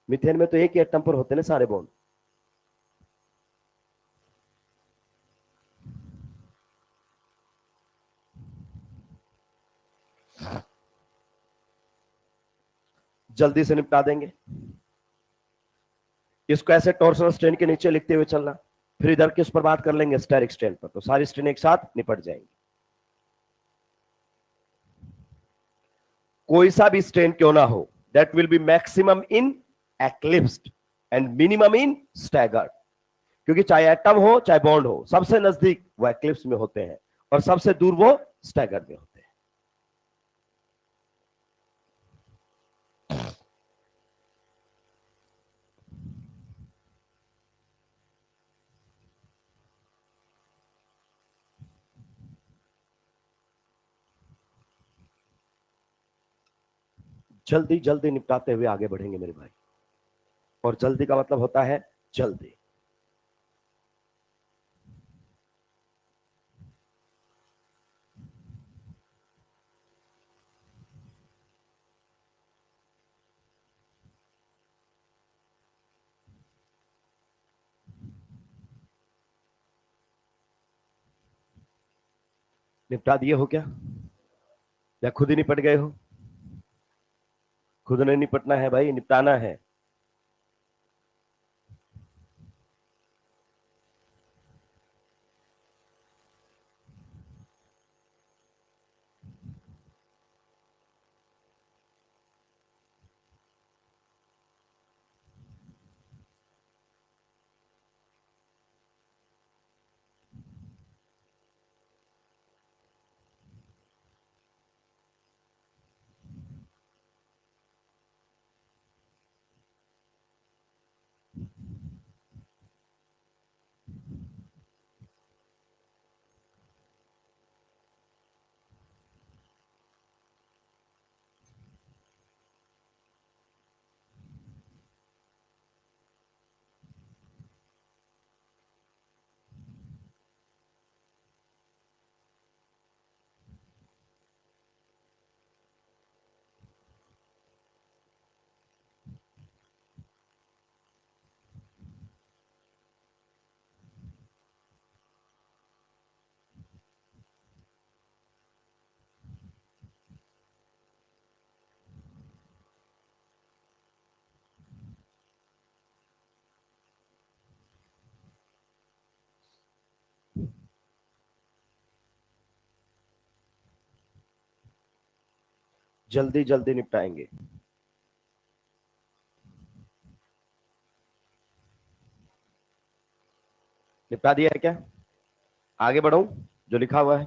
मीथेन में तो एक ही एटम पर होते हैं ना सारे बॉन्ड। जल्दी से निपटा देंगे इसको, ऐसे टॉर्सनल स्ट्रेन के नीचे लिखते हुए चलना। फिर इधर किस पर बात कर लेंगे? स्टेरिक स्ट्रेन पर। तो सारी स्ट्रेन एक साथ निपट जाएंगी। कोई सा भी स्ट्रेन क्यों ना हो, that will be maximum in eclipsed and minimum in staggered. क्योंकि चाहे एटम हो चाहे बॉन्ड हो, सबसे नजदीक वो एक्लिप्स में होते हैं और सबसे दूर वो स्टैगर्ड में होते हैं। जल्दी जल्दी निपटाते हुए आगे बढ़ेंगे मेरे भाई, और जल्दी का मतलब होता है जल्दी। निपटा दिए हो क्या, या खुद ही निपट गए हो? खुद नहीं निपटना है भाई, निपटाना है। जल्दी जल्दी निपटाएंगे। निपटा दिया है क्या? आगे बढ़ो, जो लिखा हुआ है।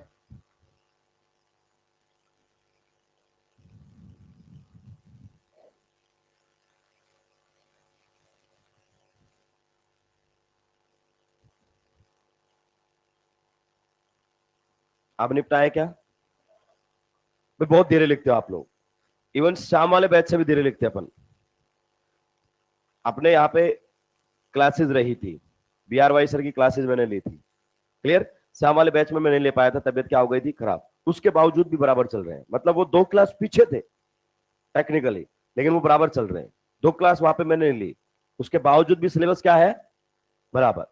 अब निपटाए क्या? भाई बहुत धीरे लिखते हो आप लोग, इवन शाम वाले बैच से भी धीरे लिखते हैं अपन। अपने यहाँ पे क्लासेस रही थी, BRY सर की क्लासेस मैंने ली थी, क्लियर। शाम वाले बैच में मैं नहीं ले पाया था, तबियत क्या हो गई थी खराब, उसके बावजूद भी बराबर चल रहे हैं। मतलब वो 2 क्लास पीछे थे टेक्निकली, लेकिन वो बराबर चल रहे हैं। 2 क्लास वहां पे मैंने ली, उसके बावजूद भी सिलेबस क्या है, बराबर।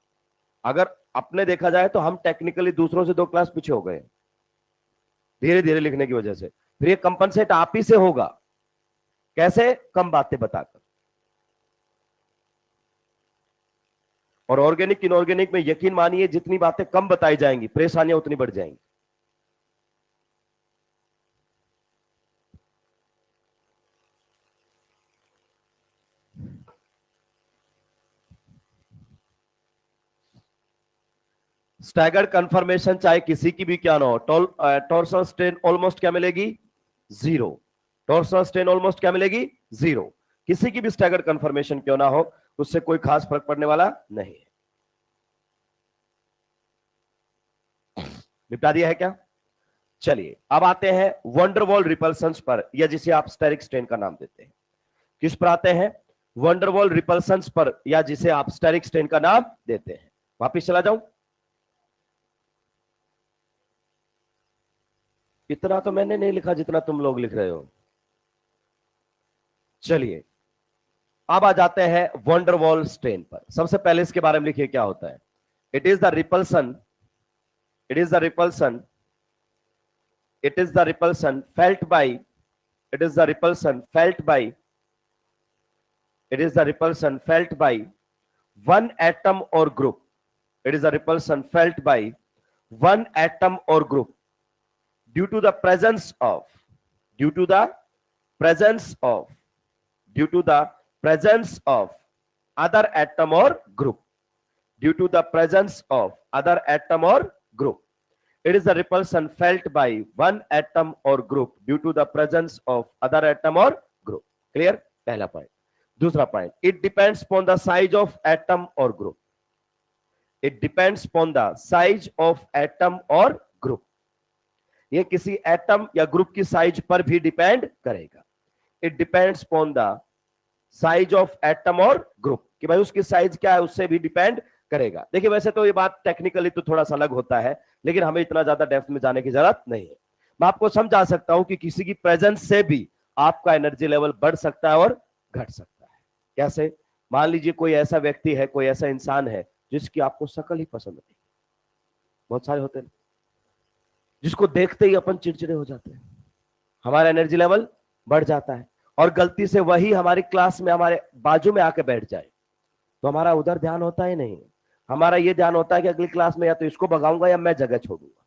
अगर अपने देखा जाए तो हम टेक्निकली दूसरों से 2 क्लास पीछे हो गए धीरे धीरे लिखने की वजह से। फिर ये कंपनसेट आप ही से होगा, कैसे? कम बातें बताकर। और ऑर्गेनिक इनऑर्गेनिक में यकीन मानिए जितनी बातें कम बताई जाएंगी परेशानियां उतनी बढ़ जाएंगी। स्टैगर्ड कंफर्मेशन चाहे किसी की भी क्या ना हो, टॉर्सनल स्ट्रेन ऑलमोस्ट क्या मिलेगी, 0। टॉर्सनल स्ट्रेन ऑलमोस्ट क्या मिलेगी, 0। किसी की भी स्टैगर्ड कंफर्मेशन क्यों ना हो, उससे कोई खास फर्क पड़ने वाला नहीं है। निपटा दिया है क्या? चलिए अब आते हैं वंडरवॉल रिपल्सन्स पर, या जिसे आप स्टेरिक स्ट्रेन का नाम देते हैं। किस पर आते हैं? वंडरवॉल रिपल्सन्स पर, या जिसे आप स्टेरिक स्ट्रेन का नाम देते हैं। वापिस चला जाऊं? इतना तो मैंने नहीं लिखा जितना तुम लोग लिख रहे हो। चलिए अब आ जाते हैं वंडरवॉल स्ट्रेन पर। सबसे पहले इसके बारे में लिखिए क्या होता है। It is the repulsion, it is the repulsion, it is the repulsion felt by, it is the repulsion felt by, it is the repulsion felt by one atom or group, it is the repulsion felt by one atom or group due to the presence of, due to the presence of, due to the presence of other atom or group, due to the presence of other atom or group. It is the repulsion felt by one atom or group due to the presence of other atom or group. Clear? पहला point. दूसरा point, it depends upon the size of atom or group. It depends upon the size of atom or group. ये किसी atom या group की size पर भी depend करेगा। It depends upon the size of atom और group, कि भाई उसकी साइज क्या है उससे भी डिपेंड करेगा। देखिए वैसे तो ये बात टेक्निकली तो थोड़ा सा अलग होता है, लेकिन हमें इतना ज्यादा डेप्थ में जाने की जरूरत नहीं है। मैं आपको समझा सकता हूं कि किसी की प्रेजेंस से भी आपका एनर्जी लेवल बढ़ सकता है और घट सकता है। कैसे? मान लीजिए कोई ऐसा व्यक्ति है, कोई ऐसा इंसान है जिसकी आपको शक्ल ही पसंद नहीं, बहुत सारे होते हैं जिसको देखते ही अपन चिड़चिड़े हो जाते हैं, हमारा एनर्जी लेवल बढ़ जाता है, और गलती से वही हमारी क्लास में हमारे बाजू में आके बैठ जाए तो हमारा उधर ध्यान होता ही नहीं, हमारा ये ध्यान होता है कि अगली क्लास में या तो इसको भगाऊंगा या मैं जगह छोड़ूंगा।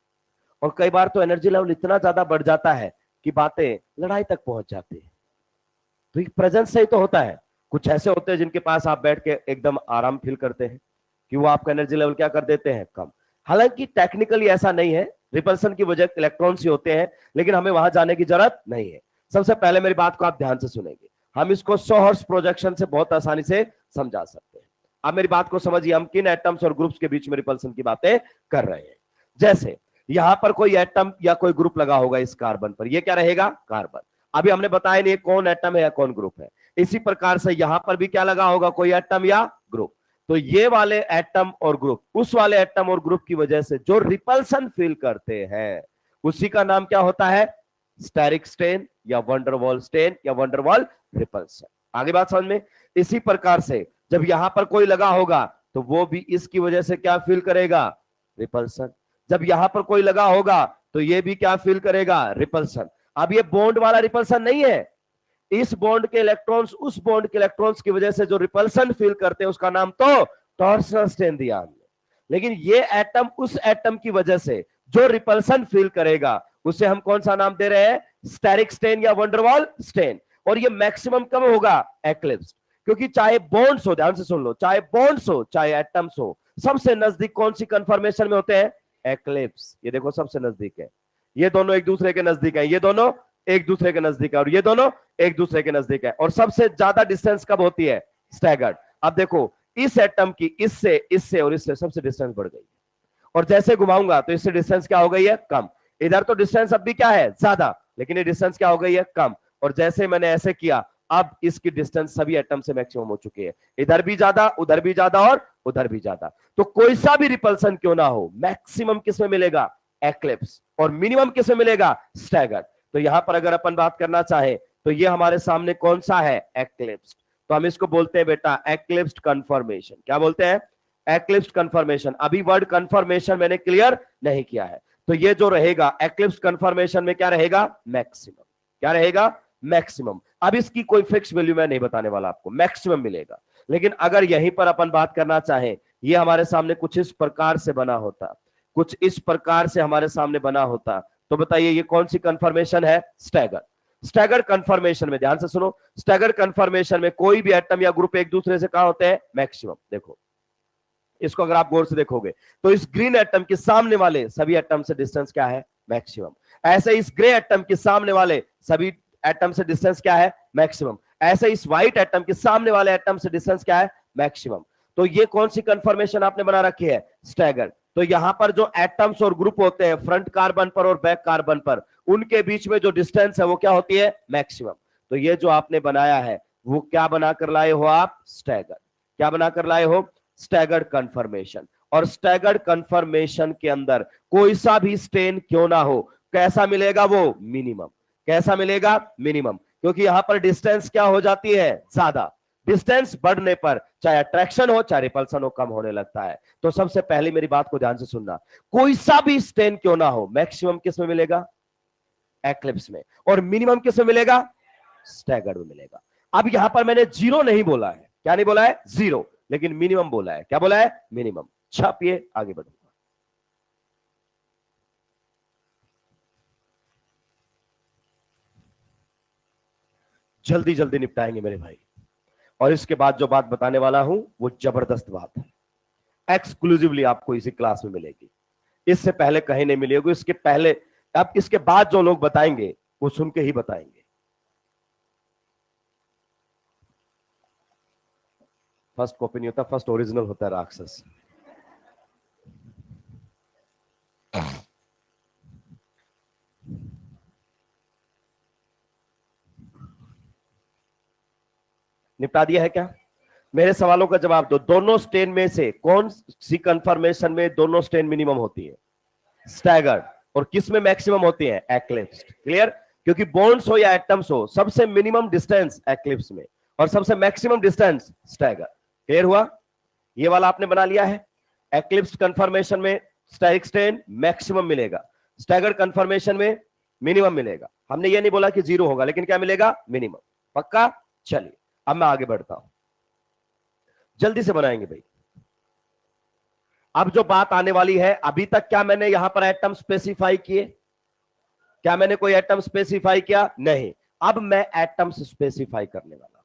और कई बार तो एनर्जी लेवल इतना ज्यादा बढ़ जाता है कि बातें लड़ाई तक पहुंच जाती है। तो ये प्रेजेंस से ही तो होता है। कुछ ऐसे होते हैं जिनके पास आप बैठ के एकदम आराम फील करते हैं कि वो आपका एनर्जी लेवल क्या कर देते हैं, कम। हालांकि टेक्निकली ऐसा नहीं है, रिपल्सन की वजह इलेक्ट्रॉन्स ही होते हैं, लेकिन हमें वहां जाने की जरूरत नहीं है। सबसे पहले मेरी बात को आप ध्यान से सुनेंगे, हम इसको सोहर्स प्रोजेक्शन से बहुत आसानी से समझा सकते हैं। आप मेरी बात को समझिए, हम किन एटम्स और ग्रुप्स के बीच में रिपल्सन की बातें कर रहे हैं। जैसे यहां पर कोई एटम या कोई ग्रुप लगा होगा इस कार्बन पर, ये क्या रहेगा, कार्बन। अभी हमने बताया नहीं कौन एटम है या कौन ग्रुप है। इसी प्रकार से यहां पर भी क्या लगा होगा, कोई एटम या ग्रुप। तो ये वाले एटम और ग्रुप उस वाले एटम और ग्रुप की वजह से जो रिपल्सन फील करते हैं उसी का नाम क्या होता है, स्टेरिक स्ट्रेन या वंडरवॉल स्ट्रेन या वंडरवॉल रिपल्सन। आगे बात समझ में? इसी प्रकार से जब यहां पर कोई लगा होगा तो वो भी इसकी वजह से क्या फील करेगा, रिपल्सन। जब यहां पर कोई लगा होगा तो ये भी क्या फील करेगा, रिपल्सन। अब ये बॉन्ड वाला रिपल्सन नहीं है, इस बॉन्ड के इलेक्ट्रॉन्स उस बॉन्ड के इलेक्ट्रॉन्स की वजह से जो रिपल्सन फील करते हैं उसका नाम तो टॉर्सनल स्ट्रेन दिया हमने। लेकिन ये एटम उस एटम की वजह से जो रिपल्सन फील करेगा उसे हम कौन सा नाम दे रहे हैं, स्टेरिक स्ट्रेन या वंडरवॉल स्ट्रेन। और ये मैक्सिमम कब होगा, एक्लिप्स। क्योंकि चाहे बॉन्ड्स हो, ध्यान से सुन लो, चाहे बॉन्ड्स हो चाहे एटम्स हो, सबसे नजदीक कौन सी कंफर्मेशन में होते हैं, एक्लिप्स। ये देखो सबसे नजदीक है, ये दोनों एक दूसरे के नजदीक है, ये दोनों एक दूसरे के नजदीक है, और ये दोनों एक दूसरे के नजदीक है। और सबसे ज्यादा डिस्टेंस कब होती है, स्टैगर्ड। अब देखो इस एटम की इससे और इससे सबसे डिस्टेंस बढ़ गई, और जैसे घुमाऊंगा तो इससे डिस्टेंस क्या हो गई है, कम। इधर तो डिस्टेंस अब भी क्या है, ज्यादा, लेकिन ये डिस्टेंस क्या हो गई है, कम। और जैसे मैंने ऐसे किया अब इसकी डिस्टेंस सभी एटम से मैक्सिमम हो चुकी है, इधर भी ज्यादा उधर भी ज्यादा और उधर भी ज्यादा। तो कोई सा भी रिपल्सन क्यों ना हो, मैक्सिमम किस में मिलेगा, एक्लिप्स, और मिनिमम किस में मिलेगा, स्टैगर्ड। तो यहां पर अगर अपन बात करना चाहे तो ये हमारे सामने कौन सा है, एक्लिप्स्ड। तो हम इसको बोलते हैं बेटा एक्लिप्स्ड कंफर्मेशन। क्या बोलते हैं, एक्लिप्स्ड कंफर्मेशन। अभी वर्ड कंफर्मेशन मैंने क्लियर नहीं किया है। तो ये जो रहेगा एक्लिप्स्ड कंफर्मेशन में क्या रहेगा, मैक्सिमम। क्या रहेगा, मैक्सिमम। अब इसकी कोई फिक्स वैल्यू मैं नहीं बताने वाला आपको, मैक्सिमम मिलेगा। लेकिन अगर यहीं पर अपन बात करना चाहें, ये हमारे सामने कुछ इस प्रकार से बना होता, कुछ इस प्रकार से हमारे सामने बना होता, तो बताइए ये कौन सी कंफर्मेशन है, स्टैगर। स्टैगर कंफर्मेशन में ध्यान से सुनो, स्टैगर कंफर्मेशन में कोई भी एटम या ग्रुप एक दूसरे से कहां होते हैं, मैक्सिमम। देखो इसको अगर आप गौर से देखोगे तो इस ग्रीन एटम के सामने वाले सभी एटम से डिस्टेंस क्या है, मैक्सिमम। ऐसे इस ग्रे एटम के सामने वाले सभी एटम से डिस्टेंस क्या है, मैक्सिमम। ऐसे इस व्हाइट एटम के सामने वाले एटम से डिस्टेंस क्या है, मैक्सिमम। तो ये कौन सी कंफर्मेशन आपने बना रखी है, स्टैगर। तो यहां पर जो एटम्स और ग्रुप होते हैं फ्रंट कार्बन पर और बैक कार्बन पर, उनके बीच में जो डिस्टेंस है वो क्या होती है, मैक्सिमम। तो ये जो आपने बनाया है वो क्या बनाकर लाए हो आप, स्टैगर। क्या बनाकर लाए हो, स्टैगर्ड कंफर्मेशन। और स्टैगर्ड कंफर्मेशन के अंदर कोई सा भी स्ट्रेन क्यों ना हो, कैसा मिलेगा वो, मिनिमम। कैसा मिलेगा, मिनिमम। क्योंकि यहां पर डिस्टेंस क्या हो जाती है, ज्यादा। डिस्टेंस बढ़ने पर चाहे अट्रैक्शन हो चाहे रिपल्सन हो, कम होने लगता है। तो सबसे पहले मेरी बात को ध्यान से सुनना, कोई सा भी स्ट्रेन क्यों ना हो, मैक्सिमम किस में मिलेगा, एक्लिप्स में, और मिनिमम किस में मिलेगा, स्टैगर्ड में मिलेगा। अब यहां पर मैंने जीरो नहीं बोला है, क्या नहीं बोला है, जीरो, लेकिन मिनिमम बोला है। क्या बोला है, मिनिमम। छापिए, आगे बढ़ूंगा। जल्दी जल्दी निपटाएंगे मेरे भाई। और इसके बाद जो बात बताने वाला हूं वो जबरदस्त बात है, एक्सक्लूसिवली आपको इसी क्लास में मिलेगी, इससे पहले कहीं नहीं मिलेगी। इसके पहले, अब इसके बाद जो लोग बताएंगे वो सुन के ही बताएंगे। फर्स्ट कॉपी नहीं होता, फर्स्ट ओरिजिनल होता है, राक्षस। निपटा दिया है क्या? मेरे सवालों का जवाब दो। दोनों स्टेन में से कौन सी कंफर्मेशन में दोनों स्टेन मिनिमम होती है? स्टैगर्ड। और किस में मैक्सिमम होती है? एक्लिप्स्ड। क्लियर? क्योंकि बॉन्ड्स हो या एटम्स हो, सबसे मिनिमम डिस्टेंस एक्लिप्स में और सबसे मैक्सिमम डिस्टेंस स्टैगर्ड। क्लियर हुआ? ये वाला आपने बना लिया है। एक्लिप्स कंफर्मेशन में स्टैटिक स्ट्रेन मैक्सिमम मिलेगा, स्टैगर्ड कंफर्मेशन में मिनिमम मिलेगा। हमने ये नहीं बोला कि जीरो होगा, लेकिन क्या मिलेगा? मिनिमम। पक्का? चलिए अब मैं आगे बढ़ता हूं, जल्दी से बनाएंगे भाई। अब जो बात आने वाली है, अभी तक क्या मैंने यहां पर एटम स्पेसिफाई किए? क्या मैंने कोई एटम स्पेसिफाई किया? नहीं। अब मैं एटम्स स्पेसिफाई करने वाला हूं।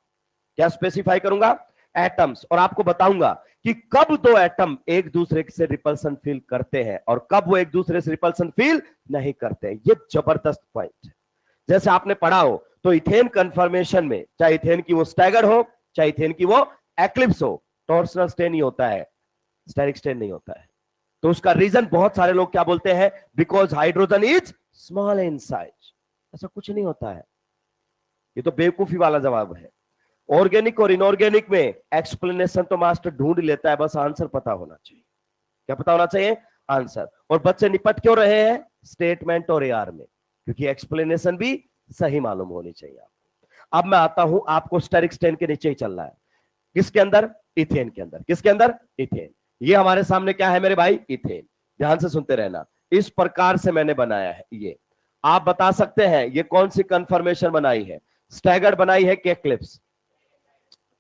क्या स्पेसिफाई करूंगा? एटम्स। और आपको बताऊंगा कि कब दो एटम एक दूसरे से रिपल्सन फील करते हैं और कब वो एक दूसरे से रिपल्सन फील नहीं करते हैं। ये जबरदस्त पॉइंट है। जैसे आपने पढ़ा हो तो इथेन कंफर्मेशन में, चाहे इथेन की वो स्टैगर हो, चाहे इथेन की वो एक्लिप्स हो, टॉर्सनल स्ट्रेन ही होता है, स्टेरिक स्ट्रेन नहीं होता है। तो उसका रीजन बहुत सारे लोग क्या बोलते हैं? Because hydrogen is small in size. ऐसा कुछ नहीं होता है, ये तो बेवकूफी वाला जवाब है। ऑर्गेनिक और इनऑर्गेनिक में एक्सप्लेनेशन तो मास्टर ढूंढ लेता है, बस आंसर पता होना चाहिए। क्या पता होना चाहिए? आंसर। और बच्चे निपट क्यों रहे हैं? स्टेटमेंट और एआर में, क्योंकि एक्सप्लेनेशन भी सही मालूम होनी चाहिए आपको। अब मैं आता हूं, आपको स्टेरिक स्ट्रेन के नीचे ही चलना है। किसके अंदर? इथेन के अंदर। किसके अंदर? इथेन। ये हमारे सामने क्या है मेरे भाई? इथेन। ध्यान से सुनते रहना, इस प्रकार से मैंने बनाया है। ये आप बता सकते हैं ये कौन सी कंफर्मेशन बनाई है? स्टैगर्ड बनाई है कि एक्लिप्स?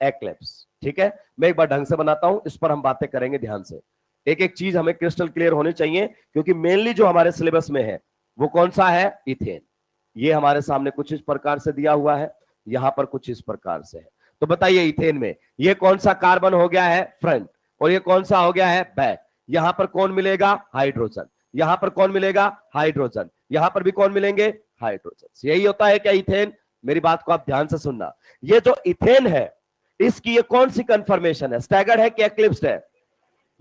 एक्लिप्स। ठीक है, मैं एक बार ढंग से बनाता हूं, इस पर हम बातें करेंगे ध्यान से। एक एक चीज हमें क्रिस्टल क्लियर होनी चाहिए, क्योंकि मेनली जो हमारे सिलेबस में है वो कौन सा है? इथेन। ये हमारे सामने कुछ इस प्रकार से दिया हुआ है, यहां पर कुछ इस प्रकार से है। तो बताइए इथेन में ये कौन सा कार्बन हो गया है? फ्रंट। और ये कौन सा हो गया है? बैक। यहां पर कौन मिलेगा? हाइड्रोजन। यहां पर कौन मिलेगा? हाइड्रोजन। यहां पर भी कौन मिलेंगे? हाइड्रोजन। यही होता है क्या इथेन? मेरी बात को आप ध्यान से सुनना। ये जो इथेन है, इसकी ये कौन सी कंफर्मेशन है? स्टैगर्ड है कि एक्लिप्स्ड है?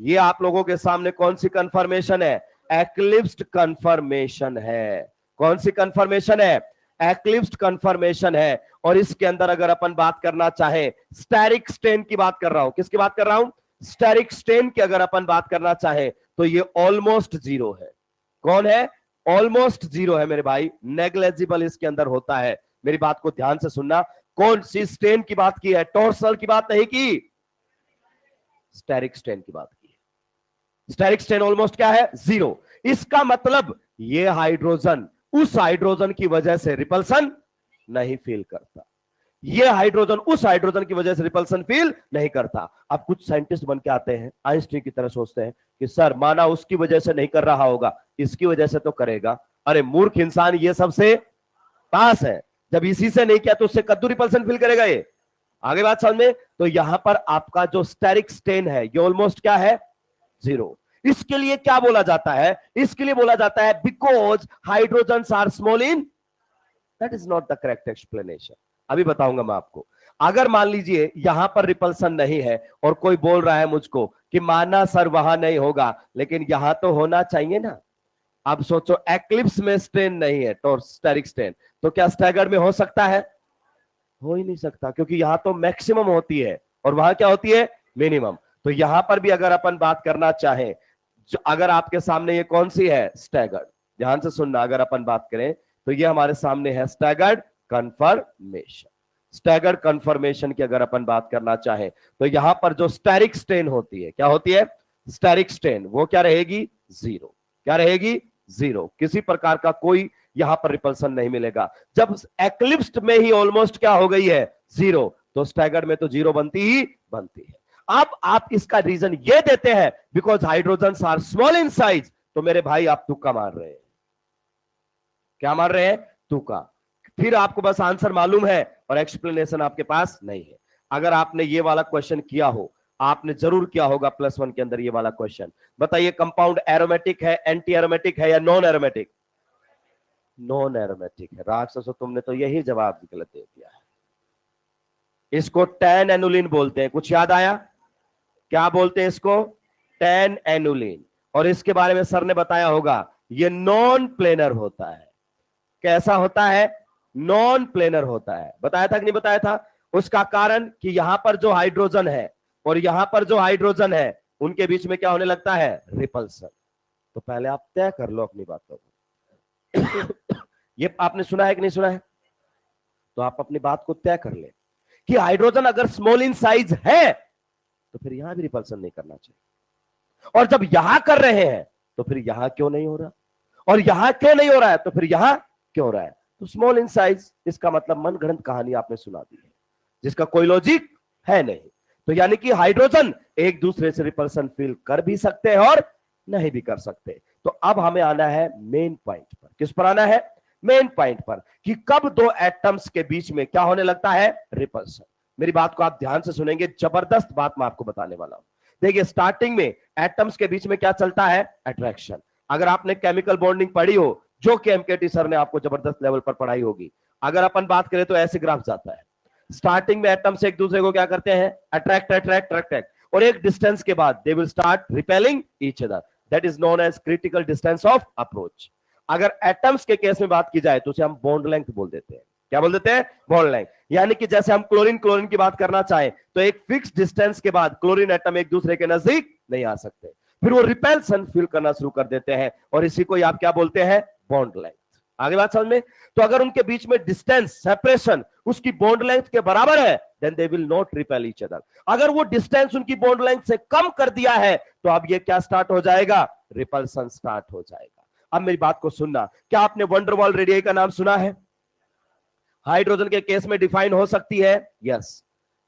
ये आप लोगों के सामने कौन सी कंफर्मेशन है? एक्लिप्स्ड कंफर्मेशन है। कौन सी कंफर्मेशन है? एक्लिप्स्ड कंफर्मेशन है। और इसके अंदर अगर अपन बात करना चाहे, स्टेरिक स्ट्रेन की बात कर रहा हूं। किसकी बात कर रहा हूं? स्टेरिक स्ट्रेन की अगर अपन बात करना चाहे तो ये ऑलमोस्ट जीरो है। कौन है? ऑलमोस्ट जीरो है मेरे भाई, नेग्लेजिबल इसके अंदर होता है। मेरी बात को ध्यान से सुनना। कौन सी स्ट्रेन की बात की है? टॉर्सनल की बात नहीं की, स्टेरिक स्ट्रेन की बात की है। स्टेरिक स्ट्रेन ऑलमोस्ट क्या है? जीरो। इसका मतलब ये हाइड्रोजन उस हाइड्रोजन की वजह से रिपल्सन नहीं फील करता, ये हाइड्रोजन उस हाइड्रोजन की वजह से रिपल्सन फील नहीं करता। अब कुछ साइंटिस्ट बन के आते हैं, आइंस्टीन की तरह सोचते हैं कि सर माना उसकी वजह से नहीं कर रहा होगा, इसकी वजह से तो करेगा। अरे मूर्ख इंसान, ये सबसे पास है। जब इसी से नहीं किया तो उससे कद्दू रिपल्सन फील करेगा ये? आगे बात समझ में? तो यहां पर आपका जो स्टेरिक स्ट्रेन है ये ऑलमोस्ट क्या है? जीरो। इसके लिए क्या बोला जाता है? इसके लिए बोला जाता है because hydrogen are small in. That is not the correct explanation. अभी बताऊंगा मैं आपको। अगर मान लीजिए यहां पर रिपल्सन नहीं है और कोई बोल रहा है मुझको कि माना सर वहां नहीं होगा, लेकिन यहां तो होना चाहिए ना। अब सोचो, एक्लिप्स में स्ट्रेन नहीं है, तो स्टेरिक स्ट्रेन, तो क्या स्टैगर्ड में हो सकता है? हो ही नहीं सकता, क्योंकि यहां तो मैक्सिमम होती है और वहां क्या होती है? मिनिमम। तो यहां पर भी अगर अपन बात करना चाहें, अगर आपके सामने ये कौन सी है? स्टैगर्ड। ध्यान से सुनना, अगर अपन बात करें तो ये हमारे सामने है स्टैगर्ड कंफर्मेशन। स्टैगर्ड कंफर्मेशन की अगर अपन बात करना चाहें तो यहां पर जो स्टेरिक स्ट्रेन होती है, क्या होती है? स्टेरिक स्ट्रेन, वो क्या रहेगी? जीरो। क्या रहेगी? जीरो। किसी प्रकार का कोई यहां पर रिपल्सन नहीं मिलेगा। जब एक्लिप्स्ड में ही ऑलमोस्ट क्या हो गई है? जीरो, तो स्टैगर्ड में तो जीरो बनती ही बनती है। अब आप इसका रीजन ये देते हैं because hydrogen are small in size, तो मेरे भाई आप तुक्का मार रहे हैं। क्या मार रहे हैं? तुक्का। फिर आपको बस आंसर मालूम है और एक्सप्लेनेशन आपके पास नहीं है। अगर आपने ये वाला क्वेश्चन किया हो, आपने जरूर किया होगा +1 के अंदर ये वाला क्वेश्चन। बताइए कंपाउंड एरोमेटिक है, एंटी एरोमेटिक है या नॉन एरोमेटिक? नॉन एरोमेटिक है। राक्षसो, तुमने तो यही जवाब गलत दे दिया है। इसको टैन एनुलिन बोलते हैं। कुछ याद आया? क्या बोलते हैं इसको? Tan annulene. और इसके बारे में सर ने बताया होगा, ये नॉन प्लेनर होता है। कैसा होता है? नॉन प्लेनर होता है। बताया था कि नहीं बताया था? उसका कारण कि यहां पर जो हाइड्रोजन है और यहां पर जो हाइड्रोजन है उनके बीच में क्या होने लगता है, रिपल्सन। तो पहले आप तय कर लो अपनी बातों को। ये आपने सुना है कि नहीं सुना है? तो आप अपनी बात को तय कर ले कि हाइड्रोजन अगर स्मॉल इन साइज है तो फिर यहां भी रिपल्सन नहीं करना चाहिए, और जब यहां कर रहे हैं तो फिर यहां क्यों नहीं हो रहा, और यहां क्यों नहीं हो रहा है तो फिर यहां क्यों हो रहा है? तो स्मॉल इन साइज, इसका मतलब मनगढ़ंत कहानी आपने सुना दी है जिसका कोई लॉजिक है नहीं। तो यानी कि हाइड्रोजन एक दूसरे से रिपल्सन फील कर भी सकते हैं और नहीं भी कर सकते। तो अब हमें आना है मेन पॉइंट पर। किस पर आना है? मेन पॉइंट पर, कि कब दो एटम्स के बीच में क्या होने लगता है, रिपल्सन। मेरी बात को आप ध्यान से सुनेंगे, जबरदस्त बात मैं आपको बताने वाला हूं। देखिए, स्टार्टिंग में एटम्स के बीच में क्या चलता है, अट्रैक्शन। अगर आपने केमिकल बॉन्डिंग पढ़ी हो, जो कि एमकेटी सर ने आपको जबरदस्त लेवल पर पढ़ाई होगी, अगर अपन बात करें तो ऐसे ग्राफ जाता है। स्टार्टिंग में एटम्स एक दूसरे को क्या करते हैं, अट्रैक्ट अट्रैक्ट अट्रैक्ट, और एक डिस्टेंस के बाद they will start repelling each other. That is known as critical distance of approach. अगर एटम्स के केस में बात की जाए तो उसे हम बॉन्ड लेंथ बोल देते हैं। क्या बोल देते हैं? Bond length. यानी कि जैसे हम क्लोरीन क्लोरीन की बात करना चाहें तो एक फिक्स डिस्टेंस के बाद क्लोरीन एटम एक दूसरे के नजदीक नहीं आ सकते, फिर वो रिपेल्सन फील करना शुरू कर देते हैं, और इसी को आप क्या बोलते हैं, बॉन्ड लेंथ। आगे बात समझ में? तो अगर उनके बीच में डिस्टेंस, सेपरेशन उसकी बॉन्ड लेंथ के बराबर है, then they will not repel each other. अगर वो डिस्टेंस उनकी बॉन्ड लेंथ से कम कर दिया है तो अब ये क्या स्टार्ट हो जाएगा, रिपल्सन स्टार्ट हो जाएगा। अब मेरी बात को सुनना, क्या आपने वंडरवॉल रेडियाई का नाम सुना है? हाइड्रोजन के केस में डिफाइन हो सकती है, यस।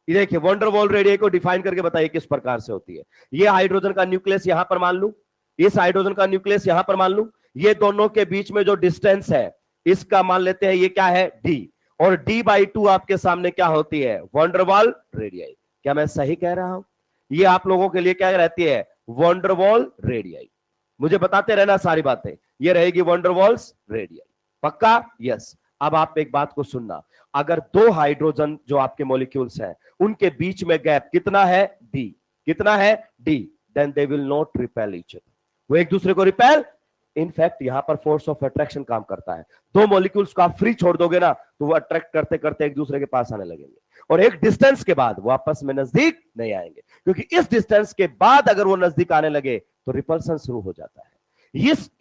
ये देखिए, वंडरवॉल रेडियाई को डिफाइन करके बताइए किस प्रकार से होती है। ये हाइड्रोजन का न्यूक्लियस यहां पर मान लूं, इस हाइड्रोजन का न्यूक्लियस यहां पर मान लूं, ये दोनों के बीच में जो डिस्टेंस है इसका मान लेते हैं ये क्या है, डी, और d/2 आपके सामने क्या होती है, वंडरवॉल रेडियाई। क्या मैं सही कह रहा हूं? ये आप लोगों के लिए क्या रहती है, वंडरवॉल रेडियाई। मुझे बताते रहना सारी बातें, ये रहेगी वंडरवॉल्स रेडियाई। पक्का? यस। अब आप एक बात को सुनना, अगर दो हाइड्रोजन जो आपके मॉलिक्यूल्स हैं उनके बीच में गैप कितना है, डी, कितना है, D, then they will not repel each other. वो एक दूसरे को रिपेल, इनफैक्ट यहां पर फोर्स ऑफ अट्रैक्शन काम करता है। दो मॉलिक्यूल्स को आप फ्री छोड़ दोगे ना तो वो अट्रैक्ट करते करते एक दूसरे के पास आने लगेंगे, और एक डिस्टेंस के बाद वो आपस में नजदीक नहीं आएंगे, क्योंकि इस डिस्टेंस के बाद अगर वो नजदीक आने लगे तो रिपल्सन शुरू हो जाता है।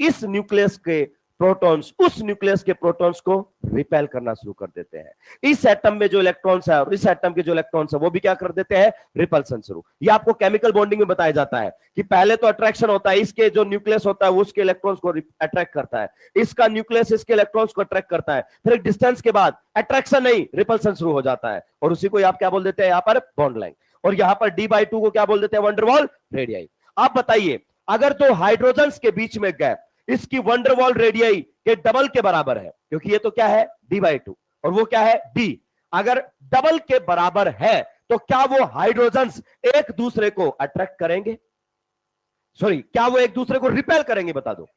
इस न्यूक्लियस के प्रोटॉन्स उस न्यूक्लियस के प्रोटॉन्स को रिपेल करना शुरू कर देते हैं। इस एटम में जो इलेक्ट्रॉन्स है और इस एटम के जो इलेक्ट्रॉन्स है वो भी क्या कर देते हैं, रिपल्सन शुरू। ये आपको केमिकल बॉन्डिंग में बताया जाता है कि पहले तो अट्रैक्शन होता है, इसके जो न्यूक्लियस होता है वो उसके इलेक्ट्रॉन्स को अट्रैक्ट करता है, इसका न्यूक्लियस इसके इलेक्ट्रॉन्स को अट्रैक्ट करता है, फिर एक डिस्टेंस के बाद अट्रैक्शन नहीं, रिपल्सन शुरू हो जाता है, और उसी को आप क्या बोल देते हैं, यहां पर बॉन्ड लेंथ। और यहां पर d/2 को क्या बोल देते हैं, वंडरवॉल रेडियाई। आप बताइए, अगर दो हाइड्रोजन्स के बीच में गैप इसकी वंडरवॉल रेडियाई के डबल के बराबर है, क्योंकि ये तो क्या है, d/2, और वो क्या है, d, अगर डबल के बराबर है तो क्या वो हाइड्रोजन्स एक दूसरे को अट्रैक्ट करेंगे, सॉरी, क्या वो एक दूसरे को रिपेल करेंगे? बता दो,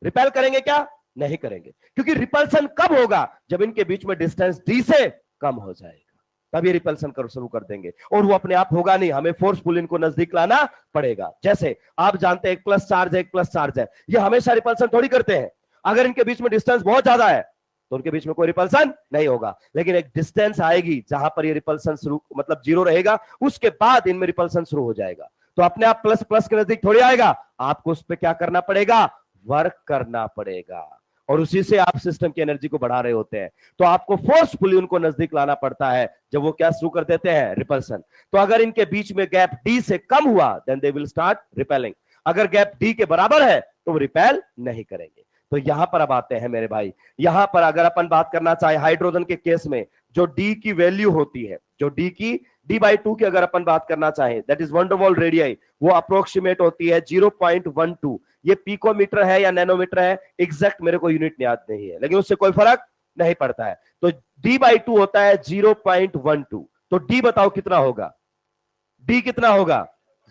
रिपेल करेंगे क्या? नहीं करेंगे, क्योंकि रिपल्सन कब होगा, जब इनके बीच में डिस्टेंस d से कम हो जाएगा, तब ये रिपल्सन कर शुरू कर देंगे, और वो अपने आप होगा नहीं, हमें फोर्सफुल इनको नजदीक लाना पड़ेगा। जैसे आप जानते हैं एक प्लस चार्ज है, एक प्लस चार्ज है, ये हमेशा रिपल्सन थोड़ी करते हैं। अगर इनके बीच में डिस्टेंस बहुत ज्यादा है तो उनके बीच में कोई रिपल्सन नहीं होगा, लेकिन एक डिस्टेंस आएगी जहां पर ये रिपल्सन शुरू, मतलब जीरो रहेगा, उसके बाद इनमें रिपल्सन शुरू हो जाएगा, तो अपने आप प्लस प्लस के नजदीक थोड़ी आएगा, आपको उस पर क्या करना पड़ेगा, वर्क करना पड़ेगा, और उसी से आप सिस्टम की एनर्जी को बढ़ा रहे होते हैं। तो आपको फोर्सफुली उनको नजदीक लाना पड़ता है जब वो क्या शुरू कर देते हैं, रिपल्सन। तो अगर इनके बीच में गैप डी से कम हुआ then they will start repelling, अगर गैप डी के बराबर है तो वो रिपेल नहीं करेंगे। तो यहां पर अब आते हैं मेरे भाई, यहां पर अगर अपन बात करना चाहे हाइड्रोजन के केस में जो डी की वैल्यू होती है, जो डी की d/2 की अगर अपन बात करना चाहें, दैट इज वंडरवॉल रेडियाई, वो अप्रोक्सीमेट होती है 0.12। ये पिकोमीटर है या नैनोमीटर है, एग्जैक्ट मेरे को यूनिट याद नहीं है, लेकिन उससे कोई फर्क नहीं पड़ता है। तो d/2 होता है 0.12, तो d बताओ कितना होगा, d कितना होगा,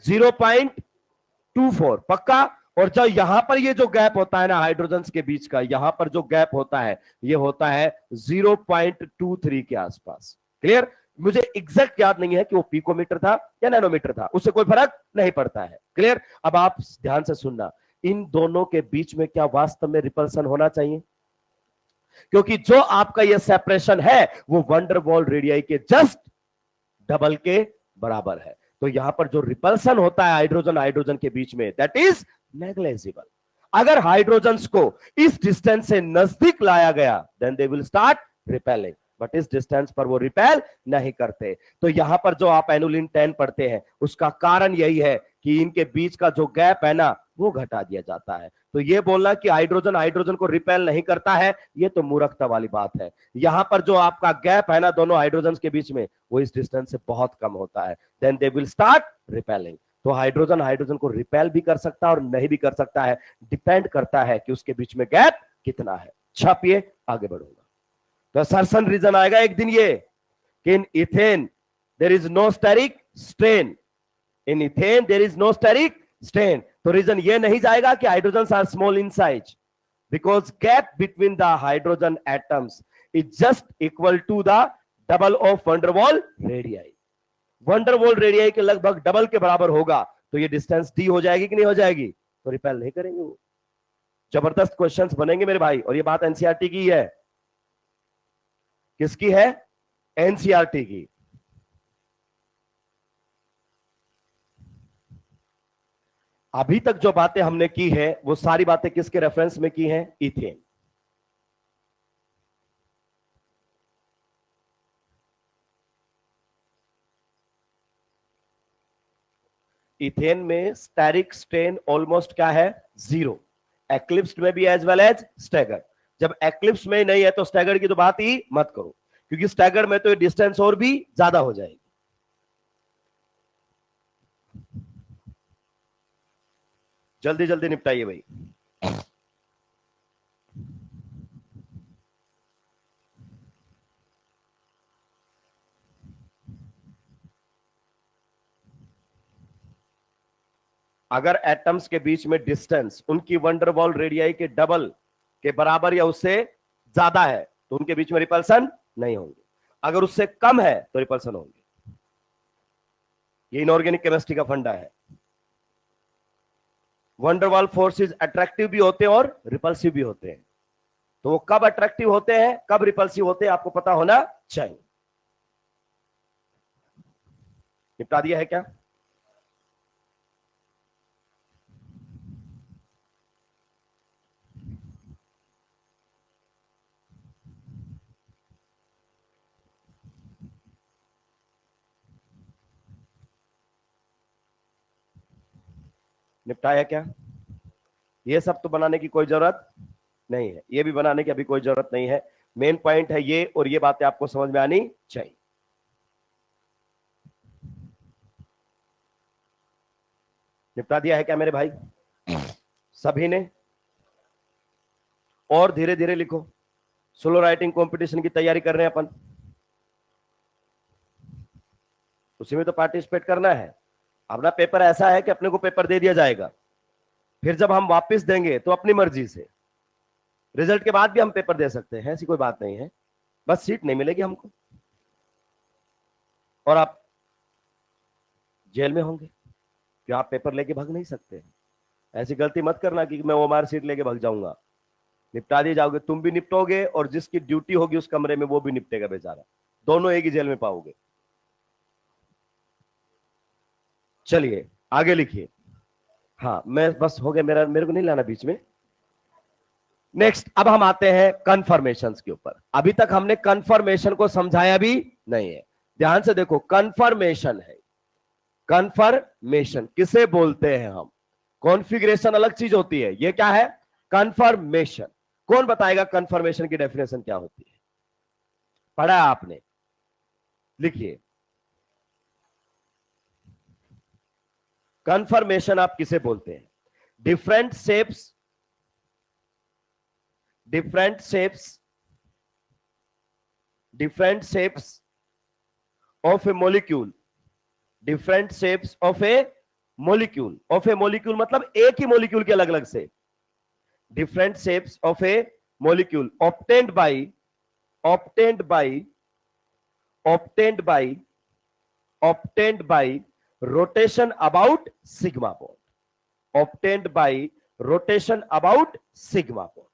0.24, पक्का। और जब यहां पर ये जो गैप होता है ना हाइड्रोजन्स के बीच का, यहां पर जो गैप होता है ये होता है 0.23 के आसपास। क्लियर? मुझे एग्जैक्ट याद नहीं है कि वो पिकोमीटर था या नैनोमीटर था, उससे कोई फर्क नहीं पड़ता है। क्लियर? अब आप ध्यान से सुनना, इन दोनों के बीच में क्या वास्तव में रिपल्सन होना चाहिए, क्योंकि जो आपका ये सेपरेशन है वो वंडरवॉल रेडियाई के जस्ट डबल के बराबर है। तो यहां पर जो रिपल्सन होता है हाइड्रोजन हाइड्रोजन के बीच में, दैट इज नेग्लेजिबल। अगर हाइड्रोजन्स को इस डिस्टेंस से नजदीक लाया गया then they will start repelling, but इस डिस्टेंस पर वो रिपेल नहीं करते। तो यहां पर जो आप एनुलिन 10 पढ़ते हैं उसका कारण यही है कि इनके बीच का जो गैप है ना वो घटा दिया जाता है। तो ये बोलना कि हाइड्रोजन हाइड्रोजन को रिपेल नहीं करता है, ये तो मूर्खता वाली बात है। यहां पर जो आपका गैप है ना दोनों हाइड्रोजन के बीच में, वो इस डिस्टेंस से बहुत कम होता है, then they will start repelling. तो हाइड्रोजन हाइड्रोजन को रिपेल भी कर सकता है और नहीं भी कर सकता है, डिपेंड करता है कि उसके बीच में गैप कितना है। छापिए, आगे बढ़ूंगा। तो असर्शन रीजन आएगा एक दिन ये कि in ethane there is no steric strain, in ethane there is no steric strain. तो रीजन ये नहीं जाएगा कि hydrogen are small in size, because gap between the hydrogen atoms is just equal to the double of van der Waals radii. Van der Waals radii के लगभग double के बराबर होगा, तो ये डिस्टेंस डी हो जाएगी कि नहीं हो जाएगी? तो रिपेल नहीं करेंगे वो। जबरदस्त क्वेश्चंस बनेंगे मेरे भाई, और ये बात एनसीईआरटी की है। किसकी है? एनसीईआरटी की। अभी तक जो बातें हमने की है वो सारी बातें किसके रेफरेंस में की हैं? इथेन। इथेन में स्टेरिक स्ट्रेन ऑलमोस्ट क्या है? जीरो। एक्लिप्स में भी एज वेल एज स्टैगर। जब एक्लिप्स में नहीं है तो स्टैगर की तो बात ही मत करो, क्योंकि स्टैगर में तो ये डिस्टेंस और भी ज्यादा हो जाएगी। जल्दी जल्दी निपटाइए भाई। अगर एटम्स के बीच में डिस्टेंस उनकी वंडरवॉल रेडियाई के डबल के बराबर या उससे ज्यादा है तो उनके बीच में रिपल्सन नहीं होंगे, अगर उससे कम है तो रिपल्सन होंगे। ये इनऑर्गेनिक केमिस्ट्री का फंडा है। वंडरवॉल फोर्सेस अट्रैक्टिव भी होते हैं और रिपल्सिव भी होते हैं। तो वो कब अट्रैक्टिव होते हैं कब रिपल्सिव होते हैं आपको पता होना चाहिए। निपटा दिया है क्या? निपटाया क्या? ये सब तो बनाने की कोई जरूरत नहीं है, ये भी बनाने की अभी कोई जरूरत नहीं है। मेन पॉइंट है ये, और ये बातें आपको समझ में आनी चाहिए। निपटा दिया है क्या मेरे भाई सभी ने? और धीरे धीरे लिखो। सोलो राइटिंग कंपटीशन की तैयारी कर रहे हैं अपन, उसी में तो पार्टिसिपेट करना है। अपना पेपर ऐसा है कि अपने को पेपर दे दिया जाएगा, फिर जब हम वापस देंगे तो अपनी मर्जी से, रिजल्ट के बाद भी हम पेपर दे सकते हैं, ऐसी कोई बात नहीं है। बस सीट नहीं मिलेगी हमको और आप जेल में होंगे, कि आप पेपर लेके भाग नहीं सकते। ऐसी गलती मत करना कि मैं ओमार सीट लेके भाग जाऊंगा। निपटा दिए जाओगे, तुम भी निपटोगे और जिसकी ड्यूटी होगी उस कमरे में वो भी निपटेगा बेचारा, दोनों एक ही जेल में पाओगे। चलिए आगे लिखिए। हाँ मैं बस हो गया, मेरे को नहीं लाना बीच में। नेक्स्ट अब हम आते हैं कन्फर्मेशन के ऊपर। अभी तक हमने कन्फर्मेशन को समझाया भी नहीं है, ध्यान से देखो। कन्फर्मेशन है, कन्फर्मेशन किसे बोलते हैं हम? कॉन्फ़िगरेशन अलग चीज होती है, ये क्या है? कन्फर्मेशन। कौन बताएगा कन्फर्मेशन की डेफिनेशन क्या होती है? पढ़ा है आपने? लिखिए। कन्फर्मेशन आप किसे बोलते हैं? Different shapes, different shapes, different shapes of A molecule, different shapes of A molecule, of A molecule मतलब एक ही मॉलिक्यूल के अलग अलग से, different shapes of A molecule obtained by, obtained by, obtained by, obtained by rotation about sigma bond, obtained by rotation about sigma bond,